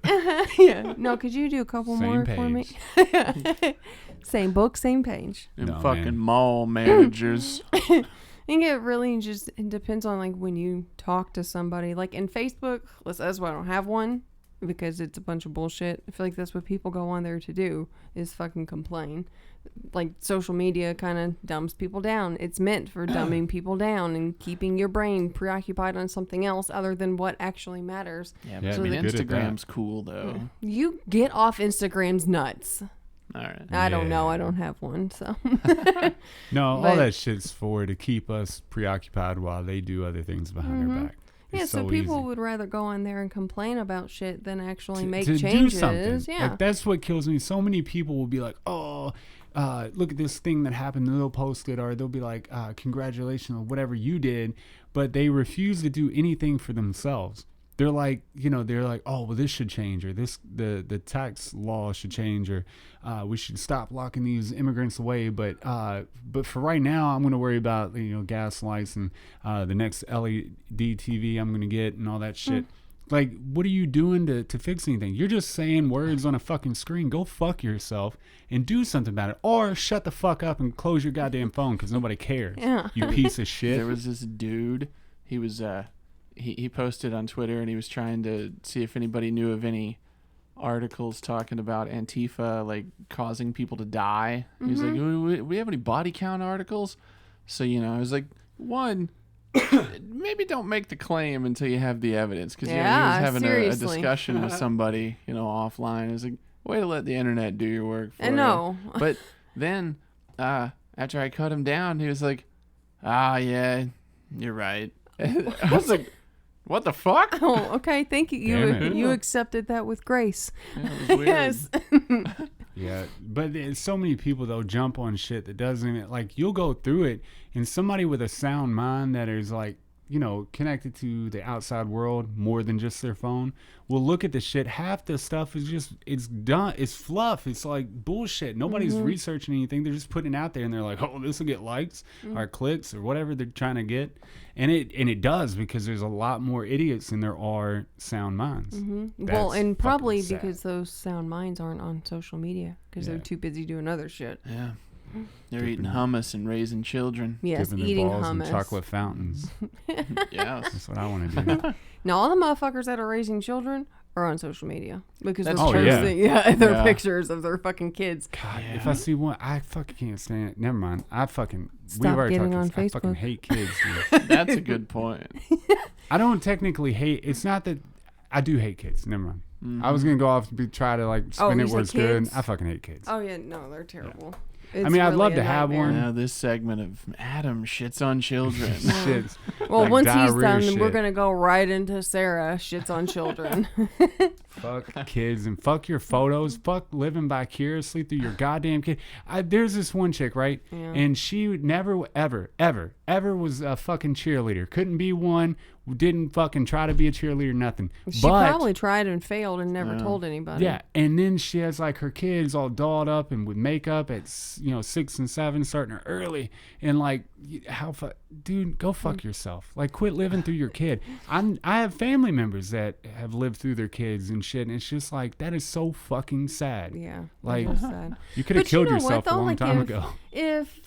Yeah. No, could you do a couple Same more page. for me? Same book, same page. Them No, fucking man. mall managers. I think it really just depends on like when you talk to somebody. Like in Facebook, that's why I don't have one, because it's a bunch of bullshit. I feel like that's what people go on there to do, is fucking complain. Like social media kind of dumbs people down. It's meant for dumbing people down and keeping your brain preoccupied on something else other than what actually matters. Yeah, Yeah, but be good at Instagram's that. cool though. You get off Instagram's nuts. All right. I don't know. Yeah. I don't have one, so. No, all But- that shit's to keep us preoccupied while they do other things behind our back. Yeah, It's so people easy. would rather go on there and complain about shit than actually make to changes. do something. Yeah. Like, that's what kills me. So many people will be like, oh, look at this thing that happened. And they'll post it, or they'll be like, congratulations on whatever you did. But they refuse to do anything for themselves. They're like, oh, well, this should change, or the tax law should change, or we should stop locking these immigrants away. But for right now, I'm going to worry about, gas lights and the next LED TV I'm going to get and all that shit. Like, what are you doing to fix anything? You're just saying words on a fucking screen. Go fuck yourself and do something about it. Or shut the fuck up and close your goddamn phone because nobody cares. Yeah. You piece of shit. There was this dude. He was he posted on Twitter, and he was trying to see if anybody knew of any articles talking about Antifa like causing people to die. He was like, we have any body count articles? So I was like, one, maybe don't make the claim until you have the evidence, because he was having a seriously. discussion with somebody offline. It was like, way to let the internet do your work for I you. know. But then after I cut him down, he was like, yeah, you're right. I was like, what the fuck? Oh, okay. Thank you. Damn it. You accepted that with grace. Yeah, it was weird. Yes. Yeah, but there's so many people that'll jump on shit that doesn't even, like, you'll go through it, and somebody with a sound mind that is like, connected to the outside world more than just their phone will look at the shit. Half the stuff is just, it's done, it's fluff, it's like bullshit. Nobody's researching anything. They're just putting it out there, and they're like, oh, this will get likes or clicks or whatever they're trying to get, and it does, because there's a lot more idiots than there are sound minds. Well, That's and probably fucking sad. because those sound minds aren't on social media because they're Yeah. too busy doing other shit. Yeah. They're eating hummus and raising children. Yes, dipping their eating balls in hummus. chocolate fountains. Yes. That's what I want to do. Now, all the motherfuckers that are raising children are on social media because That's they're true. posting, their Yeah. pictures of their fucking kids. God, Yeah. if I see one, I fucking can't stand it. Never mind. we've Stop already getting talked on this. I fucking Facebook. hate kids, dude. That's a good point. I don't technically hate. It's not that I do hate kids. Never mind. Mm-hmm. I was gonna go off and try to like spin you it where said it's good. kids? I fucking hate kids. Oh yeah, no, they're terrible. I mean, I'd love to have one. Now this segment of Adam shits on children. Shit. Well, Like once he's diarrhea done, shit. we're gonna go right into Sarah shits on children. Fuck kids and fuck your photos. Fuck living vicariously through your goddamn kid. There's this one chick, right? Yeah. And she never, ever was a fucking cheerleader. Couldn't be one. Didn't fucking try to be a cheerleader. Nothing. She but probably tried and failed and never told anybody. yeah, and then she has like her kids all dolled up and with makeup at 6 and 7, starting her early, and like dude, go fuck yourself. Like, quit living through your kid. I have family members that have lived through their kids and shit, and it's just like, that is so fucking sad. Yeah. Like, that's sad. you could have But you killed know what, yourself a though? long Like, time ago. If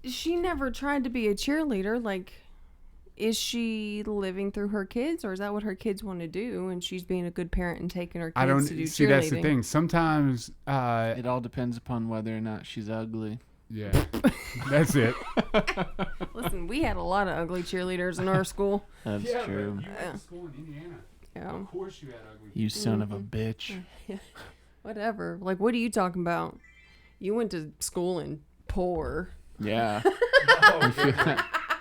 she never tried to be a cheerleader, like, is she living through her kids, or is that what her kids want to do, and she's being a good parent and taking her kids I don't to do see. cheerleading? That's the thing. Sometimes, It all depends upon whether or not she's ugly. yeah, that's it. Listen, we had a lot of ugly cheerleaders in our school. That's true. School in Indiana. Yeah. Of course, you had ugly. You son of a bitch. Whatever. Like, what are you talking about? You went to school in poor. Yeah.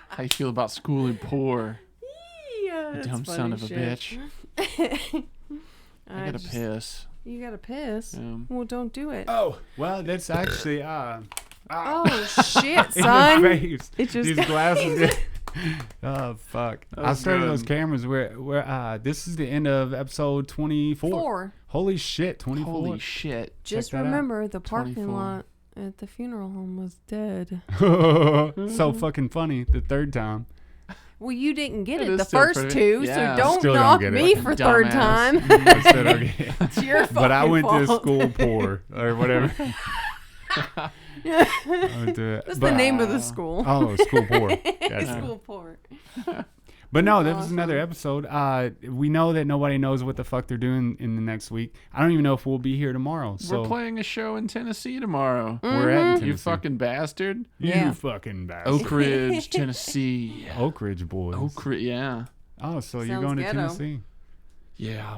How you feel about schooling poor? Yeah, You that's dumb funny son of a shit. bitch. I gotta just- piss. You gotta piss. Yeah. Well, don't do it. Oh, well, that's actually Oh shit, in son! the face. It just These glasses. Oh fuck! I was started good. those cameras. Where this is the end of episode 24. 4. Holy shit, 24. Holy shit. Just that out. remember, the parking 24. lot at the funeral home was dead. So fucking funny the third time. Well, you didn't get It it is the still first pretty- two, yeah. so don't Still don't knock get it. me for third Dumbass. time. I said, okay. It's your fucking But I went to fault. school poor or whatever. I went to- That's but- the name of the school. Oh, school poor. Gotcha. School poor. But no, that was Awesome. another episode. We know that nobody knows what the fuck they're doing in the next week. I don't even know if we'll be here tomorrow. So We're playing a show in Tennessee tomorrow. we're at Tennessee. You fucking bastard. You Yeah. fucking bastard. Oak Ridge, Tennessee. Oak Ridge boys. Oak Ridge, yeah. Oh, so you're Sounds going to ghetto. Tennessee? Yeah.